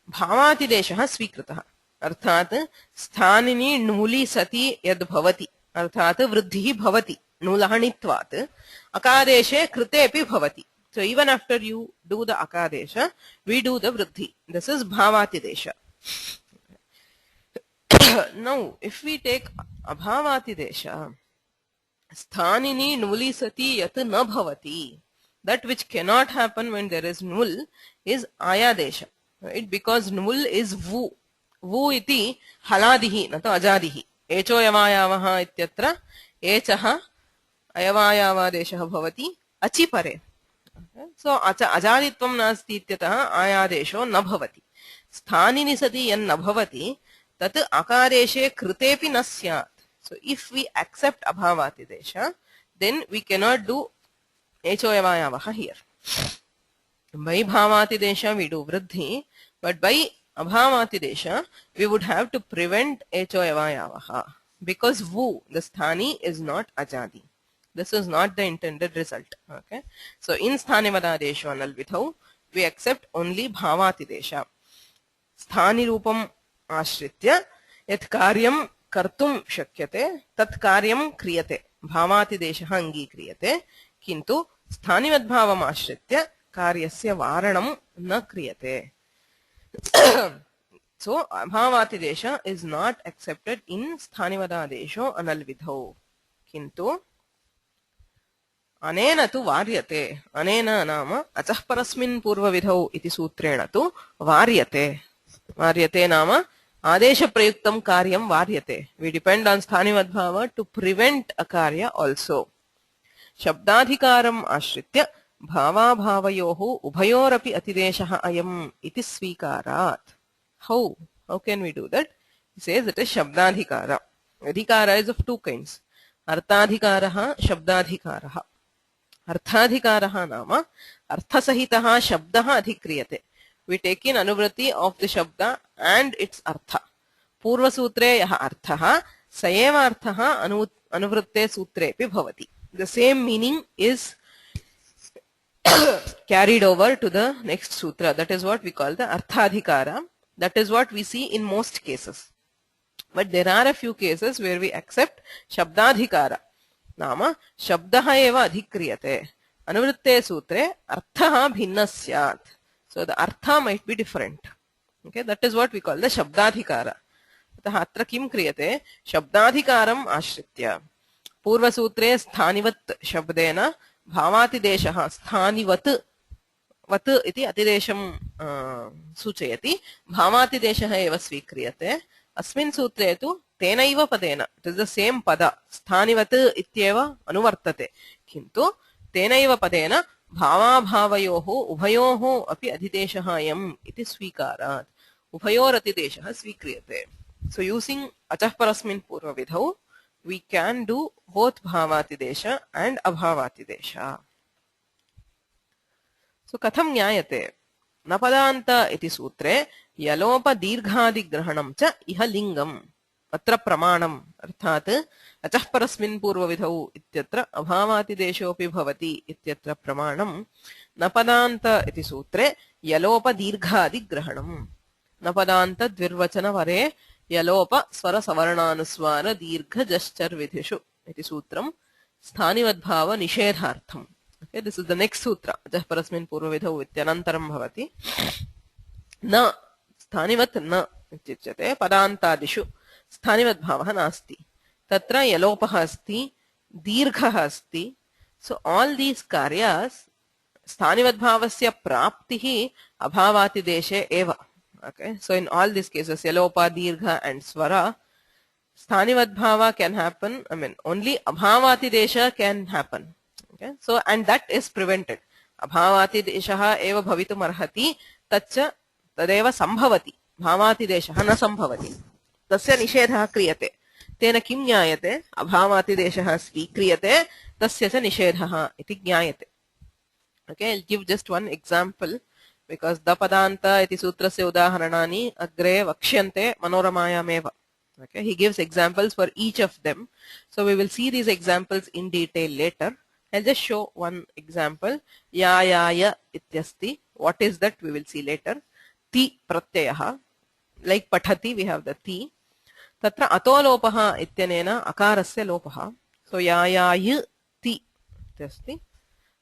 भावातिदेशः स्वीकृतः. अर्थात स्थानिनि णुलि सति यद् भवति अर्थात वृद्धिः भवति णुलः णित्वात् अकादेशे कृतेपि भवति. So even after you do the akadesha, we do the vruddhi. This is bhavatidesha. Now if we take abhavatidesha, sthanini nuli sati yat na bhavati, that which cannot happen when there is nul is ayadesha, right? Because nul is vu. Vu iti haladihi na to ajadihi. Echo yavayavah ityatra echah ayavayavadeshah bhavati achi pare. So ajaditvam nasti ityatah ayadesho na bhavati. Sthanini sati yan na bhavati tat akadeshe kritepi na syat. So if we accept abhavatidesha, then we cannot do echo yavayavah here. By bhavatidesha we do vruddhi, but by abhavatidesha we would have to prevent echo yavayavaha, because vu, the sthani, is not ajadi. This is not the intended result. Okay, so in sthanivadadesho analvidhau we accept only bhavatidesha. Sthani rupam ashritya yat karyam kartum shakyate tat karyam kriyate. Bhavatidesha angikriyate kintu sthanivadbhavam ashritya karyasya varanam na kriyate. So abhavatidesha is not accepted in sthanivadadesho analvidhau. Kintu अनेन तु वार्यते. अनेन नाम अचः परस्मिन् पूर्वविधौ इति सूत्रेण तु वार्यते. वार्यते नाम आदेशप्रयुक्तं कार्यं वार्यते. We depend on स्थानिवद्भाव to prevent a karya also. शब्दाधिकारम् आश्रित्य भावाभावयोः उभयोरपि अतिदेशः अयम् इति स्वीकारात्. How can we do that? He says it is shabdadhikara. Adhikara is of two kinds. अर्थाधिकारः शब्दाधिकारः अर्थाधिकारः नाम अर्थसहितः शब्दः अधिक्रियते we take in anuvritti of the shabda and its artha पूर्वसूत्रे यः अर्थः स एव अर्थः अनुवृत्ते सूत्रेपि भवति the same meaning is carried over to the next sutra that is what we call the arthadhikara that is what we see in most cases but there are a few cases where we accept shabdadhikara नाम शब्दः एव अधिक्रियते अनुवृत्ते सूत्रे अर्थः भिन्नः स्यात् so the artha might be different okay that is what we call the shabdadhikara अतः अत्र किं क्रियते शब्दाधिकारम् आश्रित्य पूर्वसूत्रे स्थानिवत् शब्देन भावातिदेशः स्थानिवत् वत् इति अतिदेशं सूचयति भावातिदेशः एव स्वीक्रियते अस्मिन् सूत्रे तु तेनैव पदेन इट इज द सेम पद स्थानिवत् इत्येव अनुवर्तते किन्तु तेनैव पदेन भावाभावयोः उभयोः अपि अधिदेशः अयम् इति स्वीकारात् उभयोरतिदेशः स्वीक्रियते so using अचः परस्मिन् पूर्वविधौ we can do both bhavatidesha and abhavatidesha so katham nyayate napadanta iti sutre yalopa dirghadigrahanam cha iha lingam अत्र प्रमाणम् अर्थात् अचः परस्मिन् पूर्वविधौ इत्यत्र अभावातिदेशोऽपि भवति इत्यत्र प्रमाणम् नपदान्त इति सूत्रे यलोप दीर्घादिग्रहणम् नपदान्त द्विर्वचनवरे यलोप स्वर सवर्णानुस्वार दीर्घ जश्चर विधिषु इति सूत्रम् स्थानिवद्भाव निषेधार्थम् okay this is the next sutra अचः परस्मिन् पूर्वविधौ इत्यनन्तरं भवति न स्थानिवत् न इत्युच्यते पदान्तादिषु स्थानिवद्भावः नास्ति तत्र यलोपः अस्ति दीर्घः अस्ति so all these कार्यास् स्थानिवद्भावस्य प्राप्तिः अभावातिदेशे एव okay so in all these cases yalopa dirgha and swara स्थानिवद्भाव can happen I mean only abhavatidesha can happen okay so and that is prevented abhavatideshah eva bhavitum arhati taccha tadeva sambhavati bhavatideshah na sambhavati तस्य निषेधः क्रियते तेन किं ज्ञायते अभावातिदेशः स्वीक्रियते तस्य च निषेधः इति ज्ञायते okay I'll give just one example because dapadanta iti sutrasya udaharanani agre vakshante manoramayam okay he gives examples for each of them so we will see these examples in detail later I'll just show one example ya ityasti what is that we will see later ti pratyayah like pathati we have the ti तत्र अतोलोपः इत्यनेन अकारस्य लोपः सो यायाय ति अस्ति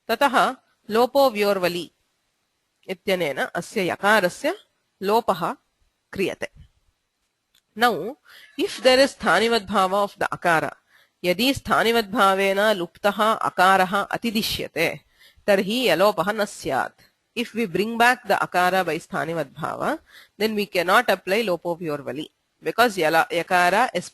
ततः लोपो व्योर्वलि इत्यनेन अस्य यकारस्य लोपः क्रियते नौ इफ देयर इज स्थानिवद्भाव ऑफ द अकार यदि स्थानिवद्भावेन लुप्तः अकारः अतिदिश्यते तर्हि यलोपः न स्यात् if we bring back the akara by स्थानिवद्भाव then we cannot apply lopo व्योर्वलि because yakara is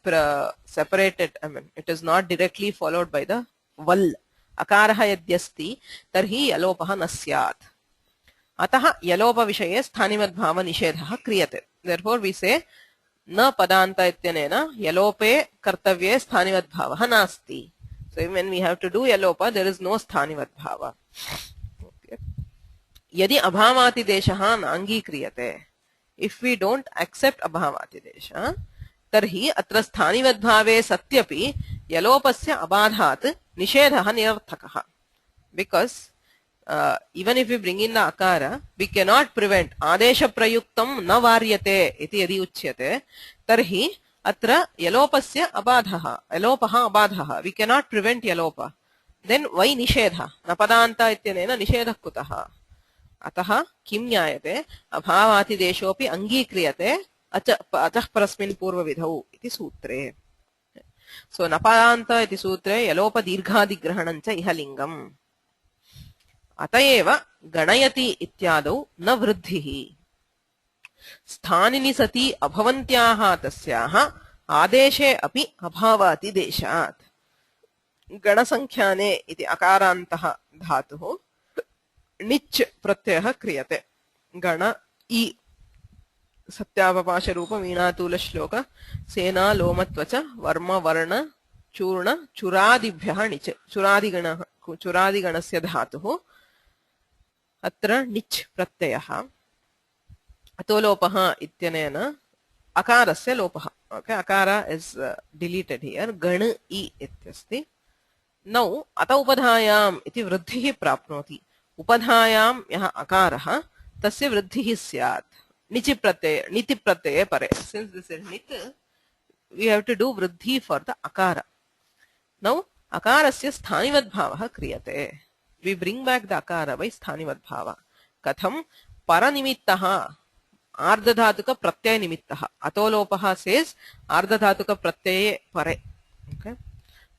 separated I mean it is not directly followed by the val akarah yadyasti tarhi yalopah na syat atah yalopa vishaye sthanimadbhava nishedhah kriyate therefore we say na padanta ityanena yalope kartavye sthanimadbhavah nasti so when we have to do yalopa there is no sthanimadbhava okay yadi abhavatideshah nangi kriyate if we don't accept abhavatidesha tarhi atra sthanivadbhave satyaphi yalopasya abadhat nishedhah nirarthakah because even if we bring in the akara we cannot prevent adesha prayuktam na varyate iti yadi uchyate tarhi atra yalopasya abadhah we cannot prevent yalopa then why nishedha napadanta ityanena nishedhah kutah अतः किं ज्ञायते अभावातिदेशोऽपि अङ्गीक्रियते अचः परस्मिन् पूर्वविधौ इति सूत्रे सो नपादान्त इति सूत्रे यलोप दीर्घादिग्रहणं च इह लिङ्गम् अत एव गणयति इत्यादौ न वृद्धिः स्थानिनि सति अभवन्त्याः तस्याः आदेशे अपि अभावातिदेशात् गणसंख्याने इति अकारान्तः धातुः निच् प्रत्ययः क्रियते गण इ सत्यावपाश रूप वीणातूल श्लोक सेना लोमत्वच वर्म वर्ण चूर्ण चुरादिभ्यः णिच् चुरादिगणः चुरादिगणस्य धातुः अत्र णिच् प्रत्ययः अतो लोपः इत्यनेन अकारस्य लोपः ओके अकार इज डिलीटेड हियर गण इ इत्यस्ति नौ अत उपधायाम् इति वृद्धिः प्राप्नोति उपधायां यः अकारः तस्य वृद्धिः स्यात् णिचि प्रत्यय णिति प्रत्यये परे सिंस दिस इज णित् we have to do वृद्धि for the akara now akarasya sthanivat क्रियते we bring back the akara by sthanivat bhava कथं परनिमित्तः आर्धधातुक प्रत्यय निमित्तः अतो लोपः says आर्धधातुक प्रत्यये परे okay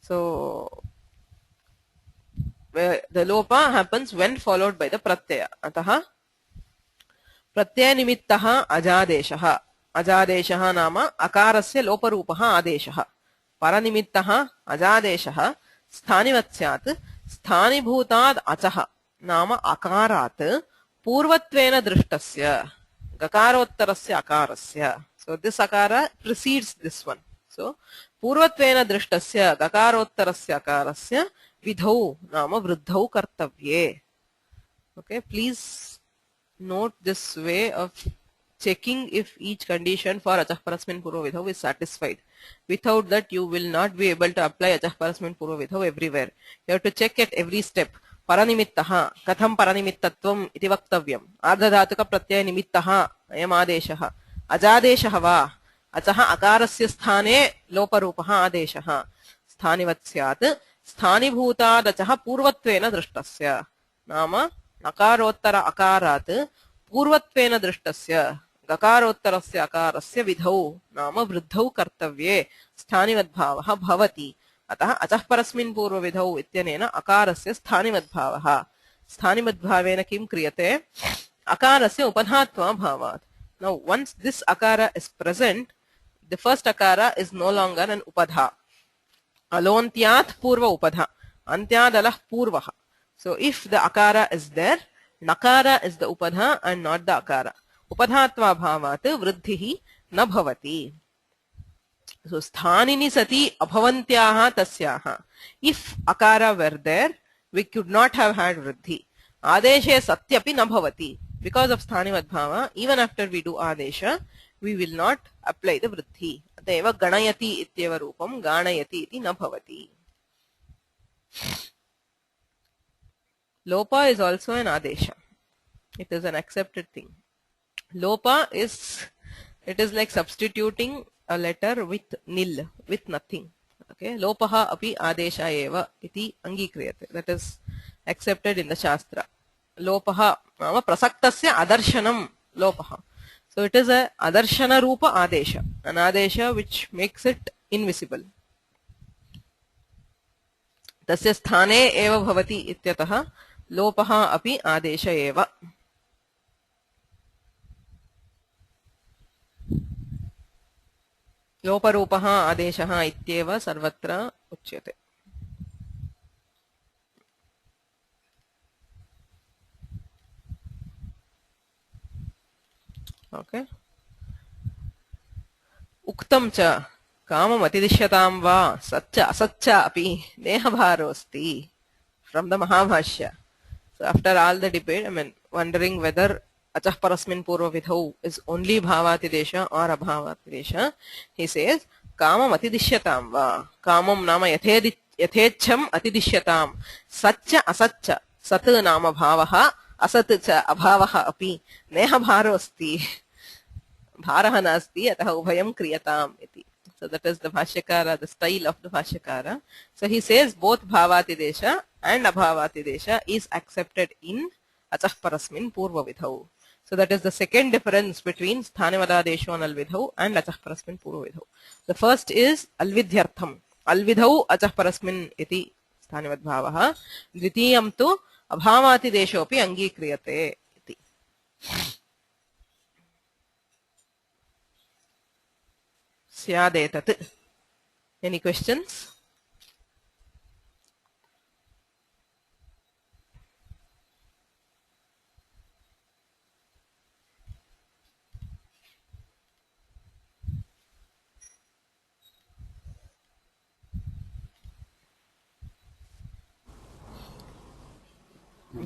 so the lopa happens when followed by the pratyaya अतः प्रत्यय निमित्तः अजादेशः अजादेशः नाम अकारस्य लोपरूपः आदेशः परनिमित्तः अजादेशः स्थानिवत् स्यात् स्थानिभूताद् अचः नाम अकारात् पूर्वत्वेन दृष्टस्य गकारोत्तरस्य अकारस्य so this akara precedes this one so पूर्वत्वेन दृष्टस्य गकारोत्तरस्य अकारस्य विधौ नाम वृद्धौ कर्तव्ये okay please note this way of checking if each condition for achah parasmin purva vidhau is satisfied without that you will not be able to apply achah parasmin purva vidhau everywhere you have to check at every step परनिमित्तः कथं परनिमित्तत्वम् इति वक्तव्यम् आर्धधातुक प्रत्यय निमित्तः अयम् आदेशः अजादेशः वा अचः अकारस्य स्थाने लोपरूपः आदेशः स्थानिवत् स्यात् स्थानिभूतादचः पूर्वत्वेन दृष्टस्य नाम नकारोत्तर अकारात् पूर्वत्वेन दृष्टस्य गकारोत्तरस्य अकारस्य विधौ नाम वृद्धौ कर्तव्ये स्थानिवद्भावः भवति अतः अचः परस्मिन् पूर्वविधौ इत्यनेन अकारस्य स्थानिवद्भावः स्थानिवद्भावेन किं क्रियते अकारस्य उपधात्वाभावात् now once this akara is present the first akara is no longer an upadha alontyat purva upadha antyadalah purvah so if the akara is there nakara is the upadha and not the akara upadhatvaabhavat vruddhihi na bhavati so sthanini sati abhavantyaha tasyaha if akara were there we could not have had vruddhi adeshe satyapi na bhavati because of sthanivat bhava even after we do adesha we will not apply the vruddhi ateva ganayati ityeva rupam ganayati iti na bhavati lopa is also an adesha it is an accepted thing lopa is it is like substituting a letter with nil with nothing okay lopaha api adesha eva iti angikriyate that is accepted in the shastra lopaha nama prasaktasya adarshanam lopaha so it is a adarshana rupa adesha an adesha which makes it invisible tasya sthane eva bhavati ityatah lopaha api adesha eva लोपरूपः आदेशः इत्येव सर्वत्र उच्यते okay उक्तं च कामम् अतिदिश्यतां वा सच्च असच्च अपि देहभारोऽस्ति from the Mahabhashya so after all the debate I mean wondering whether achah parasmin purva vidhau is only bhavatidesha or abhavatidesha he says kamam atidishyatam va kamam nama yathecham atidishyatam satcha asatcha sat nama bhavah asat cha abhavah api neha bharo asti bharah nasti atah ubhayam kriyatam iti so that is the bhashyakara the style of the bhashyakara so he says both bhavatidesha and abhavatidesha is accepted in achah parasmin purva vidhau so that is the second difference between sthanivadadesho and alvidhau and achah parasmin purva vidhau the first is alvidhyartham alvidhau achah parasmin iti sthanivad bhavah dvitiyam tu abhavatidesho api angikriyate iti syadetat any questions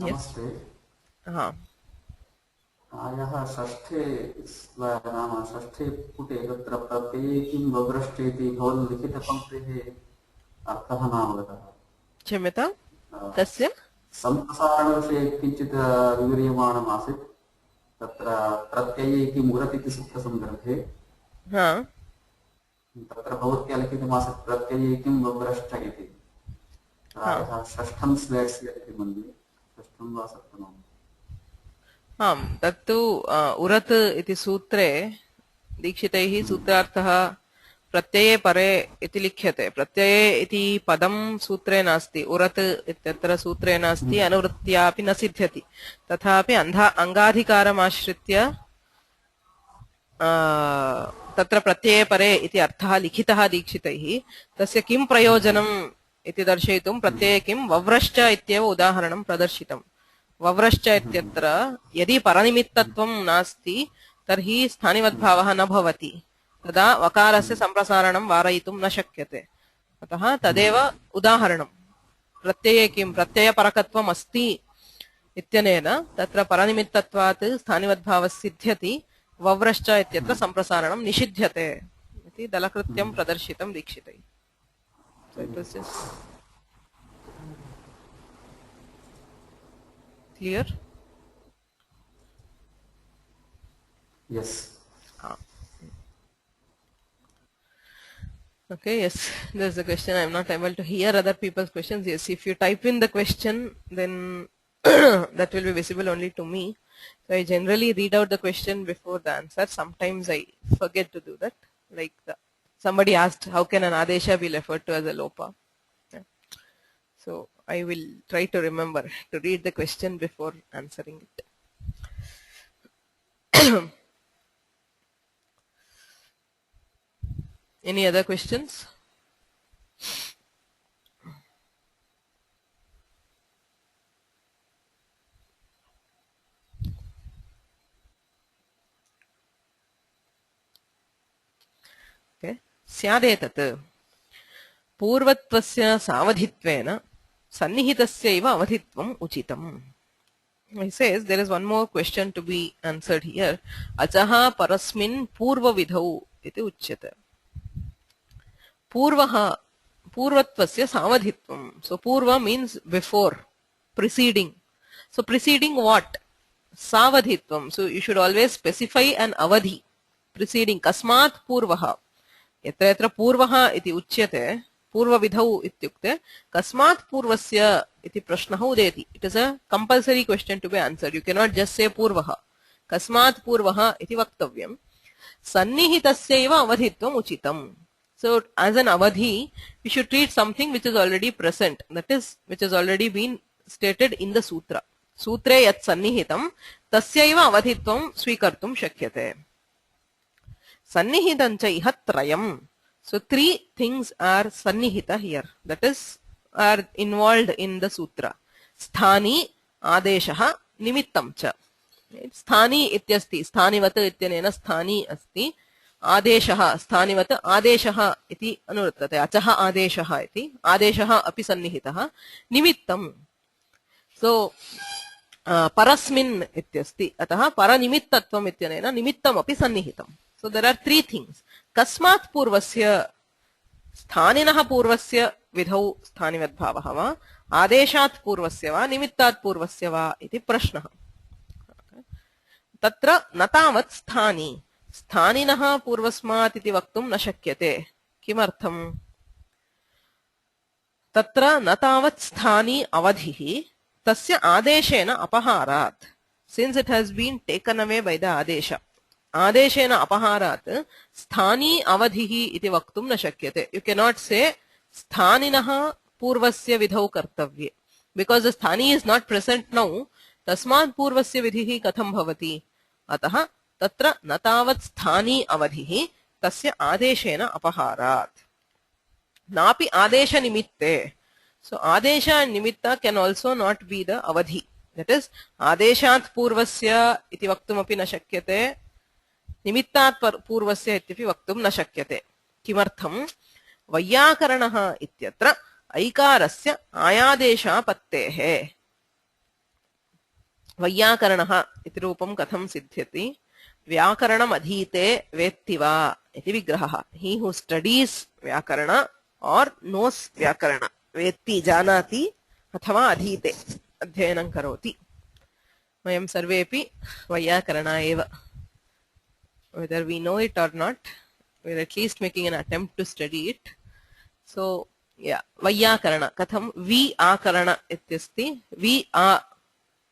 नमस्ते। हाँ प्रायः षष्ठे नाम षष्ठे पुटे तत्र प्रत्यये किं वव्रष्टेति भवल्लिखितपङ्क्तेः अर्थः नावगतः। क्षम्यतां तस्य सम्प्रसारणविषये किञ्चित् विव्रियमाणमासीत्। तत्र प्रत्यये किम् उरत् इति सूत्रसन्दर्भे हाँ तत्र भवत्या लिखितमासीत् प्रत्यये किं वव्रष्ट इति। हाँ प्रायः षष्ठं स्लेट्स्यते मन्ये, षष्ठं वा सप्तमम्। आम् तत्तु उरत् इति सूत्रे दीक्षितैः सूत्रार्थः प्रत्यये परे इति लिख्यते। प्रत्यये इति पदं सूत्रे नास्ति, उरत् इत्यत्र सूत्रे नास्ति, अनुवृत्त्यापि न सिद्ध्यति। तथापि अङ्गाधिकारमाश्रित्य तत्र प्रत्यये परे इति अर्थः लिखितः दीक्षितैः। तस्य किं प्रयोजनम् इति दर्शयितुं प्रत्यये किं वव्रश्च इत्येव उदाहरणं प्रदर्शितम्। वव्रश्च इत्यत्र यदि परनिमित्तत्वं नास्ति तर्हि स्थानिवद्भावः न भवति, तदा वकारस्य सम्प्रसारणं वारयितुं न शक्यते। अतः तदेव उदाहरणं। प्रत्यये किं प्रत्ययपरकत्वम् अस्ति इत्यनेन तत्र परनिमित्तत्वात् स्थानिवद्भावः सिद्ध्यति, वव्रश्च इत्यत्र सम्प्रसारणं निषिध्यते इति दलकृत्यं प्रदर्शितं दीक्षितैः। So it was just clear? Yes. Okay, yes, there's a question. I'm not able to hear other people's questions. Yes, if you type in the question, then that will be visible only to me. So I generally read out the question before the answer. Sometimes I forget to do that. Like somebody asked, how can an adesha be referred to as a lopa? Yeah. So I will try to remember to read the question before answering it. Any other questions? Okay. स्यादेतत् पूर्वत्वस्य सावधित्वेन सन्निहितस्यैव अवधित्वम् उचितम्. He says there is one more question to be answered here. Achaha parasmin purva vidhau iti uchyate. Purvaha purvatvasya savadhitvam. So purva means before, preceding. So preceding what? Savadhitvam. So you should always specify an avadhi. Preceding kasmat purvaha. Yatra yatra purvaha iti uchyate. Purva vidhau ityukte kasmat purvasya iti prashnaha udeti. It is a compulsory question to be answered. You cannot just say purvaha. Kasmat purvaha iti vaktavyam. Sannihitasya eva avadhitvam uchitam. So as an avadhi, we should treat something which is already present, that is, which has already been stated in the sutra. Sutre yat sannihitam tasya eva avadhitvam swikartum shakyate. Sannihitancha iha trayam. So three things are sannihita here, that is, are involved in the sutra. Sthani, adeshaha, nimittam cha. Sthani ityasti, sthanivat ityanena sthani asti. Adeshaha, sthanivat adeshaha iti anuruttate. Achaha adeshaha iti. Adeshaha api sannihitaha. Nimittam. So parasmin ityasti. Ataha paranimittattvam ityanena nimittam api sannihitam. So there are three things. Kasmat purvasya sthaninaha purvasya vidhau sthanivedbhavah va adeshat purvasya va nimittat purvasya va iti prashnaha. Tatra natavat sthani sthaninaha purvasmat iti vaktum na shakyate. Kimartham? Tatra natavat sthani avadhihi tasya adeshena apaharat. Since it has been taken away by the adesha. Adeshena apaharat sthani avadhihi iti vaktum na shakyate. You cannot say sthaninaha purvasya vidhau kartavye. Because the sthani is not present now, tasmat purvasya vidhihi katham bhavati. Ataha tatra natavat sthani avadhihi tasya adeshena apaharat. Napi adesha nimitte. So adesha and nimitta can also not be the avadhi. That is, adeshat purvasya iti vaktum api na shakyate. Nimittat purvasya ityapi vaktum na shakyate. Kimartham? Vayyakaranaha ityatra aikarasya ayadesha pattehe. वैयाकरणः इति रूपं कथं सिद्ध्यति? व्याकरणम् अधीते वेत्ति वा इति विग्रहः. He who studies व्याकरण or knows व्याकरण, वेत्ति जानाति अथवा अधीते अध्ययनं करोति. वयं सर्वेपि वैयाकरणा एव. Whether we know it or not, we are at least making an attempt to study it. So yeah, वैयाकरण कथं वि आकरण इत्यस्ति. वि आ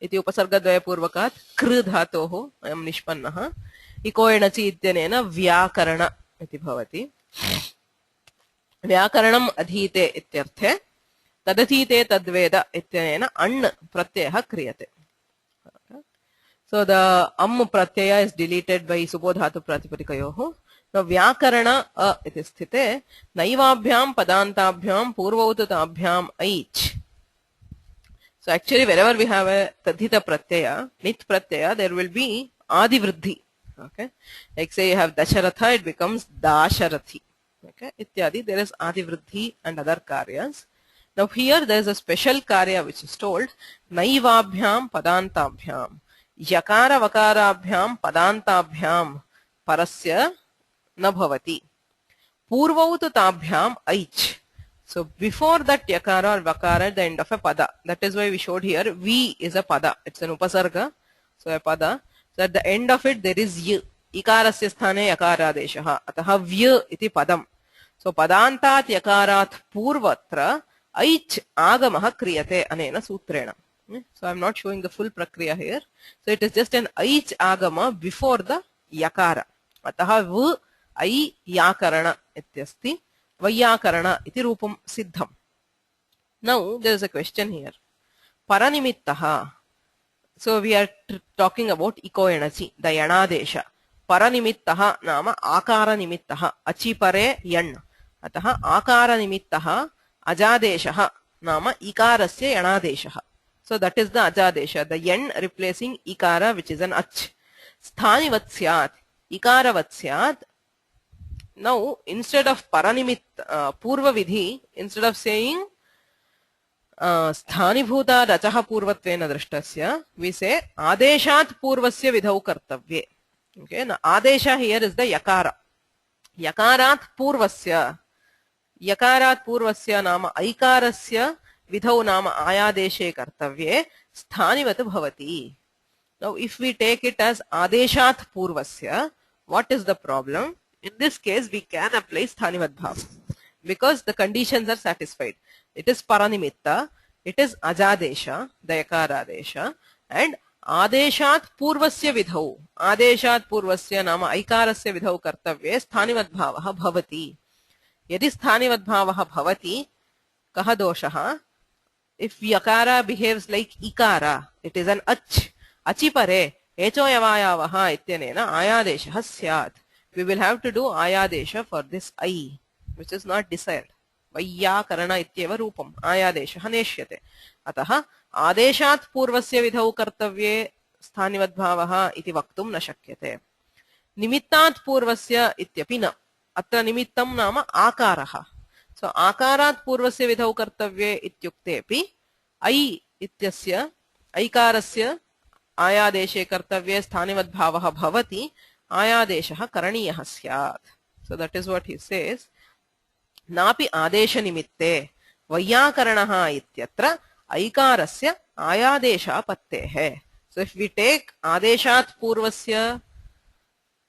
इति उपसर्गद्वयपूर्वकात् कृ धातोः अयं निष्पन्नः. इको एणचि इत्यनेन व्याकरण इति भवति. व्याकरणम् अधीते इत्यर्थे तदधीते तद्वेद इत्यनेन अण् प्रत्ययः क्रियते. So the pratyaya is deleted by subodhatu pratipadikayoh. Now vyakarana iti sthite naivabhyam padantabhyam purvaututabhyam aich. So actually wherever we have a tadhita pratyaya, nit pratyaya, there will be adivriddhi. Okay, like say you have dasharatha, it becomes dasharathi. Okay, ityadi, there is adivriddhi and other karyas. Now here there is a special karya which is told naivabhyam padantabhyam. Yakara vakarabhyam padantabhyam parasya na bhavati. Purvaututabhyam aich. So before that yakara or vakara at the end of a pada. That is why we showed here V is a pada. It's an upasarga. So a pada. So at the end of it there is y. Ikarasya sthane yakaradeshaha. Ataha vy iti padam. So padantat yakarat purvatra aich agamaha kriyate anena sutrena. So I am not showing the full prakriya here. So it is just an aich agama before the yakara. Ataha v ai yakarana ityasti. Vaiyakarana iti rupam siddham. Now there is a question here. Paranimittaha. So we are talking about iko enachi, the yanadesha. Paranimittaha nama akara nimittaha. Achi pare yan. Ataha akara nimittaha ajadeshaha nama ikarasya yanadeshaha. So that is the ajadesha, the yan replacing ikara, which is an ach. Sthanivat syat, ikaravat syat. Now instead of paranimit purva vidhi, instead of saying sthanibhuta rachaha purvatvena drashtasya, we say adeshat purvasya vidhau kartavye. Okay, now adesha here is the yakara. Yakarat purvasya. Yakarat purvasya nama aikarasya vidhau nama ayadeshe kartavye sthanivat bhavati. Now if we take it as adeshat purvasya, what is the problem? In this case we can apply sthanivat bhav because the conditions are satisfied. It is paranimitta, it is ajadesha, the yakaradesha, and adeshat purvasya vidhau. Adeshat purvasya nama aikarasya vidhau kartavye sthanivat bhavaha bhavati. Yadi sthanivat bhavaha bhavati, kaha doshaha? If yakara behaves like ikara, it is an ach. Achi pare, echo yavayavaha ityanena ayadeshaha syat. We will have to do ayadesha for this I, which is not desired. Vaiyakarana ityeva rupam. Ayadeshaha neshyate. Ataha adeshat purvasya vidhau kartavye sthanivat bhavaha iti vaktum na shakyate. Nimittat purvasya ityapi na. Atra nimittam nama akaraha. So akarat purvasya vidhau kartavye ityuktepi I ityasya aikarasya ayadeshe kartavye sthanivat bhavaha bhavati ayadeshaha karaniyaha syat. So that is what he says. Napi adesha nimitte vaiyakaranaha ityatra aikarasya ayadesha pattehe. So if we take adeshat purvasya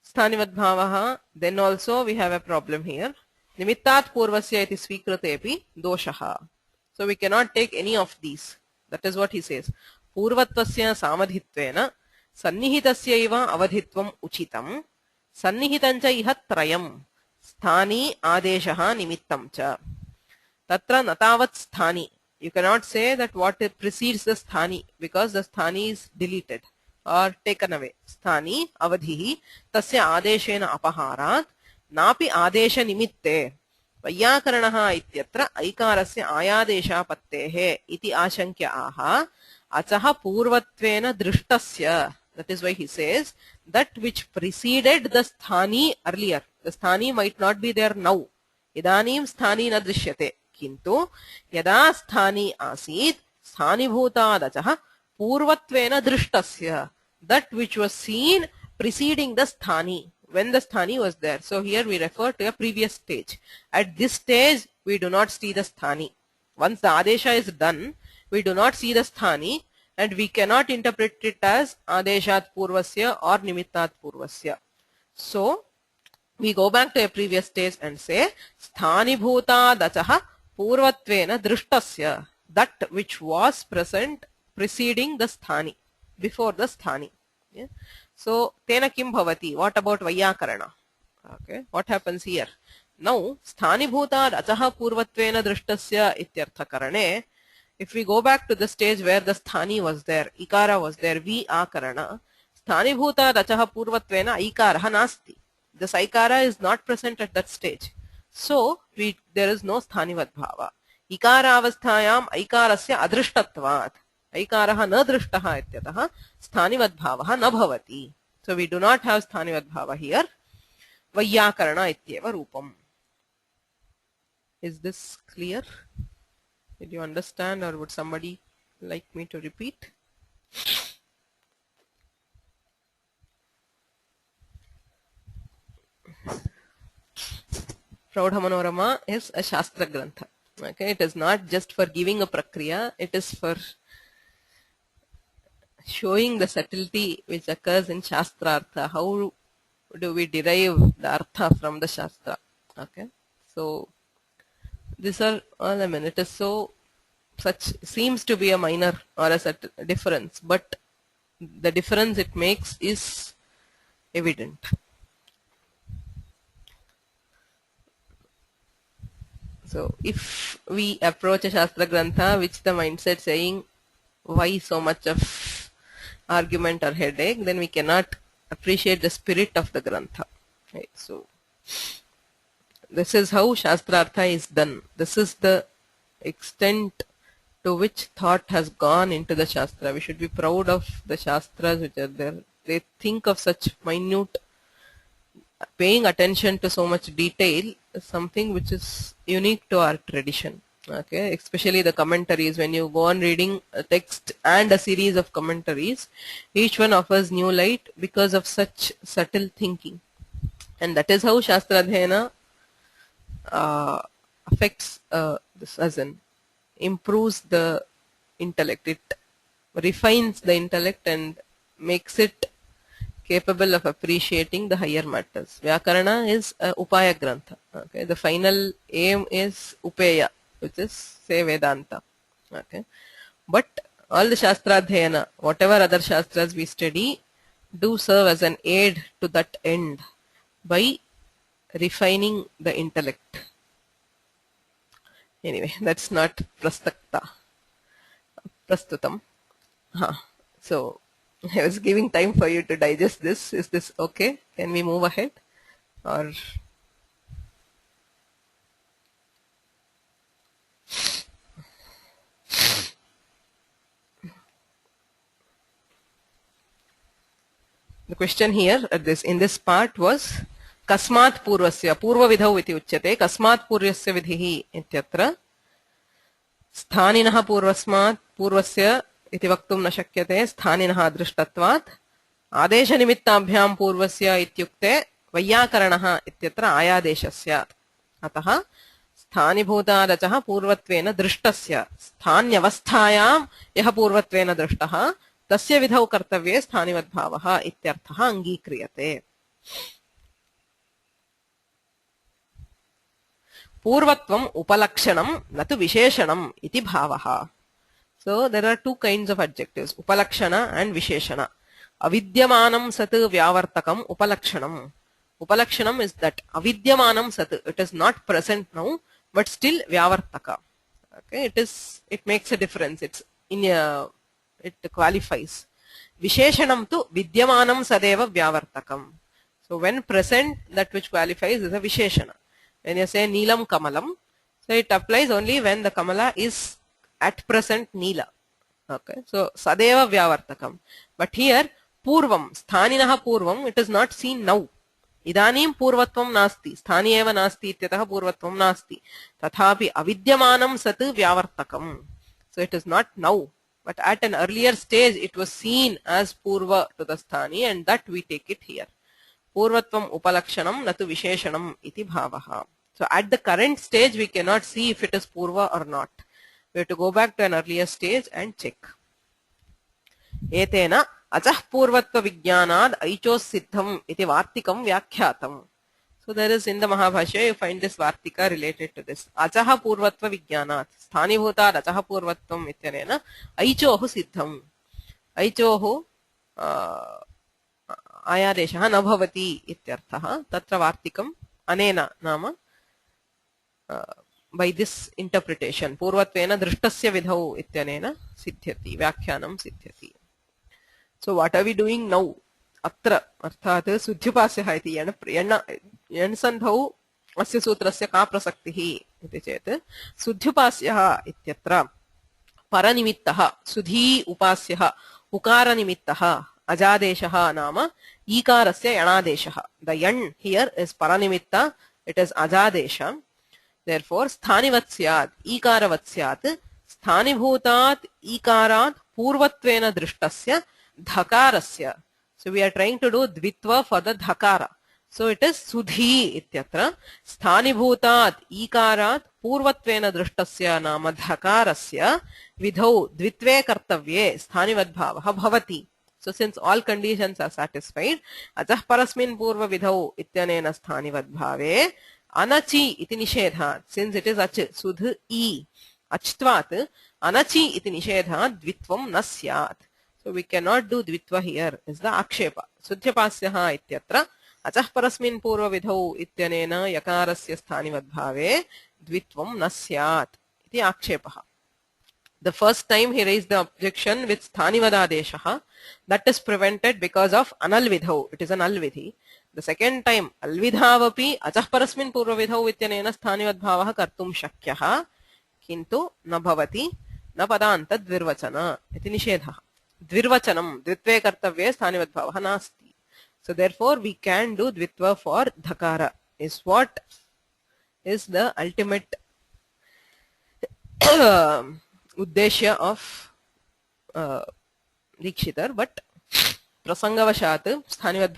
sthanivat bhavaha, then also we have a problem here. Nimittat purvasya iti svikrutepi doshaha. So we cannot take any of these. That is what he says. Purvatvasya samadhitvena sannihitasya avadhitvam uchitam sannihitancha iha trayam sthani adeshaha nimittam cha. Tatra natavat sthani. You cannot say that what precedes the sthani because the sthani is deleted or taken away. Sthani avadhihi tasya adeshena apaharat napi adesha nimitte vaiyakaranaha ityatra aikarasya ayadesha pattehe iti ashankya aha achaha purvatvena drishtasya. That is why he says that which preceded the sthani earlier. The sthani might not be there now. Idanim sthani na drishyate. Kintu yada sthani asit sthanibhutad achaha Purvatvena drishtasya, that which was seen preceding the sthani, when the sthani was there. So here we refer to a previous stage. At this stage, we do not see the sthani. Once the adesha is done, we do not see the sthani, and we cannot interpret it as adeshat purvasya or nimittat purvasya. So we go back to a previous stage and say sthani bhuta dachaha purvatvena drishtasya, that which was present preceding the sthani, before the sthani. Yeah? So tena kim bhavati, what about Vaiyakarana? Okay, what happens here? Now sthani bhuta dachaha purvatvena drishtasya ityartha karane, if we go back to the stage where the sthani was there, ikara was there, vi akarana, sthani bhuta dachaha purvatvena ikaraha nasti. The saikara is not present at that stage. So there is no sthanivat bhava. Ikara avasthayam aikarasya adrishtatvat. Aikaraha na drishtaha ityataha sthanivat bhavaha na bhavati. So we do not have sthanivat bhava here. Vaiyakarana ityeva rupam. Is this clear? Did you understand, or would somebody like me to repeat? Praudha Manorama is a Shastra Grantha. Okay, it is not just for giving a prakriya, it is for showing the subtlety which occurs in Shastra Artha. How do we derive the Artha from the Shastra? Okay, so these are all, I mean, it is so, such seems to be a minor or a difference, but the difference it makes is evident. So if we approach a Shastra Grantha which the mindset saying why so much of argument or headache, then we cannot appreciate the spirit of the Grantha. Right? So this is how Shastrartha is done. This is the extent to which thought has gone into the Shastra. We should be proud of the Shastras which are there. They think of such minute, paying attention to so much detail is something which is unique to our tradition. Okay, especially the commentaries. When you go on reading a text and a series of commentaries, each one offers new light because of such subtle thinking, and that is how Shastra Adhyayana affects this, as in improves the intellect. It refines the intellect and makes it capable of appreciating the higher matters. Vyakarana is Upaya Grantha. Okay, the final aim is Upeya, which is say Vedanta. Okay, but all the Shastra Adhyayana, whatever other Shastras we study, do serve as an aid to that end by refining the intellect. Anyway, that's not prastutam. So I was giving time for you to digest this. Is this okay? Can we move ahead? Or the question here at in this part was Kasmat Purvasya Purva Vidhau iti uchyate Kasmat Purvasya Vidhihi ityatra Sthaninah Purvasya iti vaktum na shakyate Sthaninah drishtatvat Adesha nimittabhyam purvasya ityukte Vaiyakaranaha ityatra ayadeshasya Ataha Sthani bhuta dachaha purvatvena drishtasya Sthanyavasthayam yaha purvatvena drishtaha Tasya vidhau kartavye sthanivat bhavaha ityarthaha angikriyate. Purvatvam upalakshanam natu visheshanam iti bhavaha. So there are two kinds of adjectives, upalakshana and visheshana. Avidyamanam sat vyavartakam upalakshanam. Upalakshanam is that avidyamanam sat, it is not present now, but still vyavartaka. Okay, it makes a difference. It's in a, it qualifies. Visheshanam tu vidyamanam sadeva vyavartakam. So when present, that which qualifies is a visheshana. When you say Neelam Kamalam, so it applies only when the Kamala is at present Neela. Okay, so Sadeva Vyavartakam. But here Purvam, Sthaninaha Purvam, it is not seen now. Idanim Purvatvam Nasti, Sthani eva Nasti ityataha Purvatvam Nasti. Tathapi Avidyamanam Sat Vyavartakam. So it is not now. but at an earlier stage it was seen as purva to the sthani, and that we take it here. Purvatvam upalakshanam natu visheshanam iti bhavaha. So at the current stage we cannot see if it is purva or not. We have to go back to an earlier stage and check. Etena achah purvatva vijnanad aichos siddham iti vartikam vyakhyatam. So there is in the Mahabhashya you find this vartika related to this. Achaha purvatva vijnanat sthani bhutad achaha purvatvam ityanena aichohu siddham. Aichohu आयादेशः न भवति इत्यर्थः. तत्र वार्तिकम् अनेन नाम by this interpretation पूर्वत्वेन दृष्टस्य विधौ इत्यनेन सिद्ध्यति, व्याख्यानं सिद्ध्यति. So what are we doing now? अत्र अर्थात् सुध्युपास्यः इति यण्सन्धौ अस्य सूत्रस्य का प्रसक्तिः इति चेत् सुध्युपास्यः इत्यत्र परनिमित्तः सुधी उपास्यः उकारनिमित्तः अजादेशः नाम ईकारस्य यणादेशः. The yan here is paranimitta, it is ajadesha. Therefore sthanivat syat, ईकारवत् स्यात्. स्थानिभूतात् ईकारात् पूर्वत्वेन दृष्टस्य धकारस्य. So we are trying to do dvitva for the dhakara. So it is sudhi ityatra. Sthanibhutat ईकारात् पूर्वत्वेन दृष्टस्य नाम dhakarasya vidhau dvitve kartavye sthanivad bhavah bhavati. So since all conditions are satisfied, achah parasmin purva vidhau ityanena sthanivad bhave anachi iti nishedhat. Since it is ach sudh I achtvat anachi iti nishedhat dvitvam na syat. So we cannot do dvitva here is the akshepa. Sudhyapasyaha ityatra achah parasmin purva vidhau ityanena yakarasya sthanivad bhave dvitvam na syat iti akshepaha. The first time he raised the objection with sthanivadadeshaha, that is prevented because of analvidhau. It is an alvidhi. The second time alvidhavapi achah parasmin purva vidhau ityanena sthanivad bhavah kartum shakyah kintu na bhavati na padanta dvirvachana iti nishedhah. Dvirvachanam dvitve kartavye sthanivad bhavah nasti. So therefore we can do dvitva for dhakara is what is the ultimate uddeshya of Dikshitar, but prasangavashat sthanivad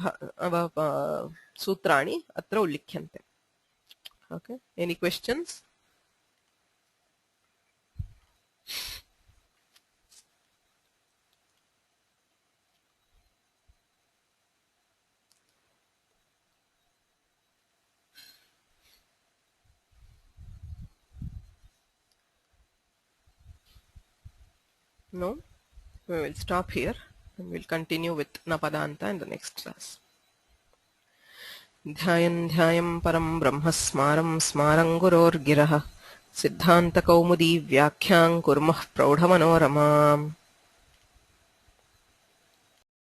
sutrani atra ullikhyante. Okay, any questions? No? We will stop here and we'll continue with Napadanta in the next class. Dhyayan dhyayam param brahmasmaram smaram guror girah siddhanta kaumudi vyakhyang kurmah praudhamanoramam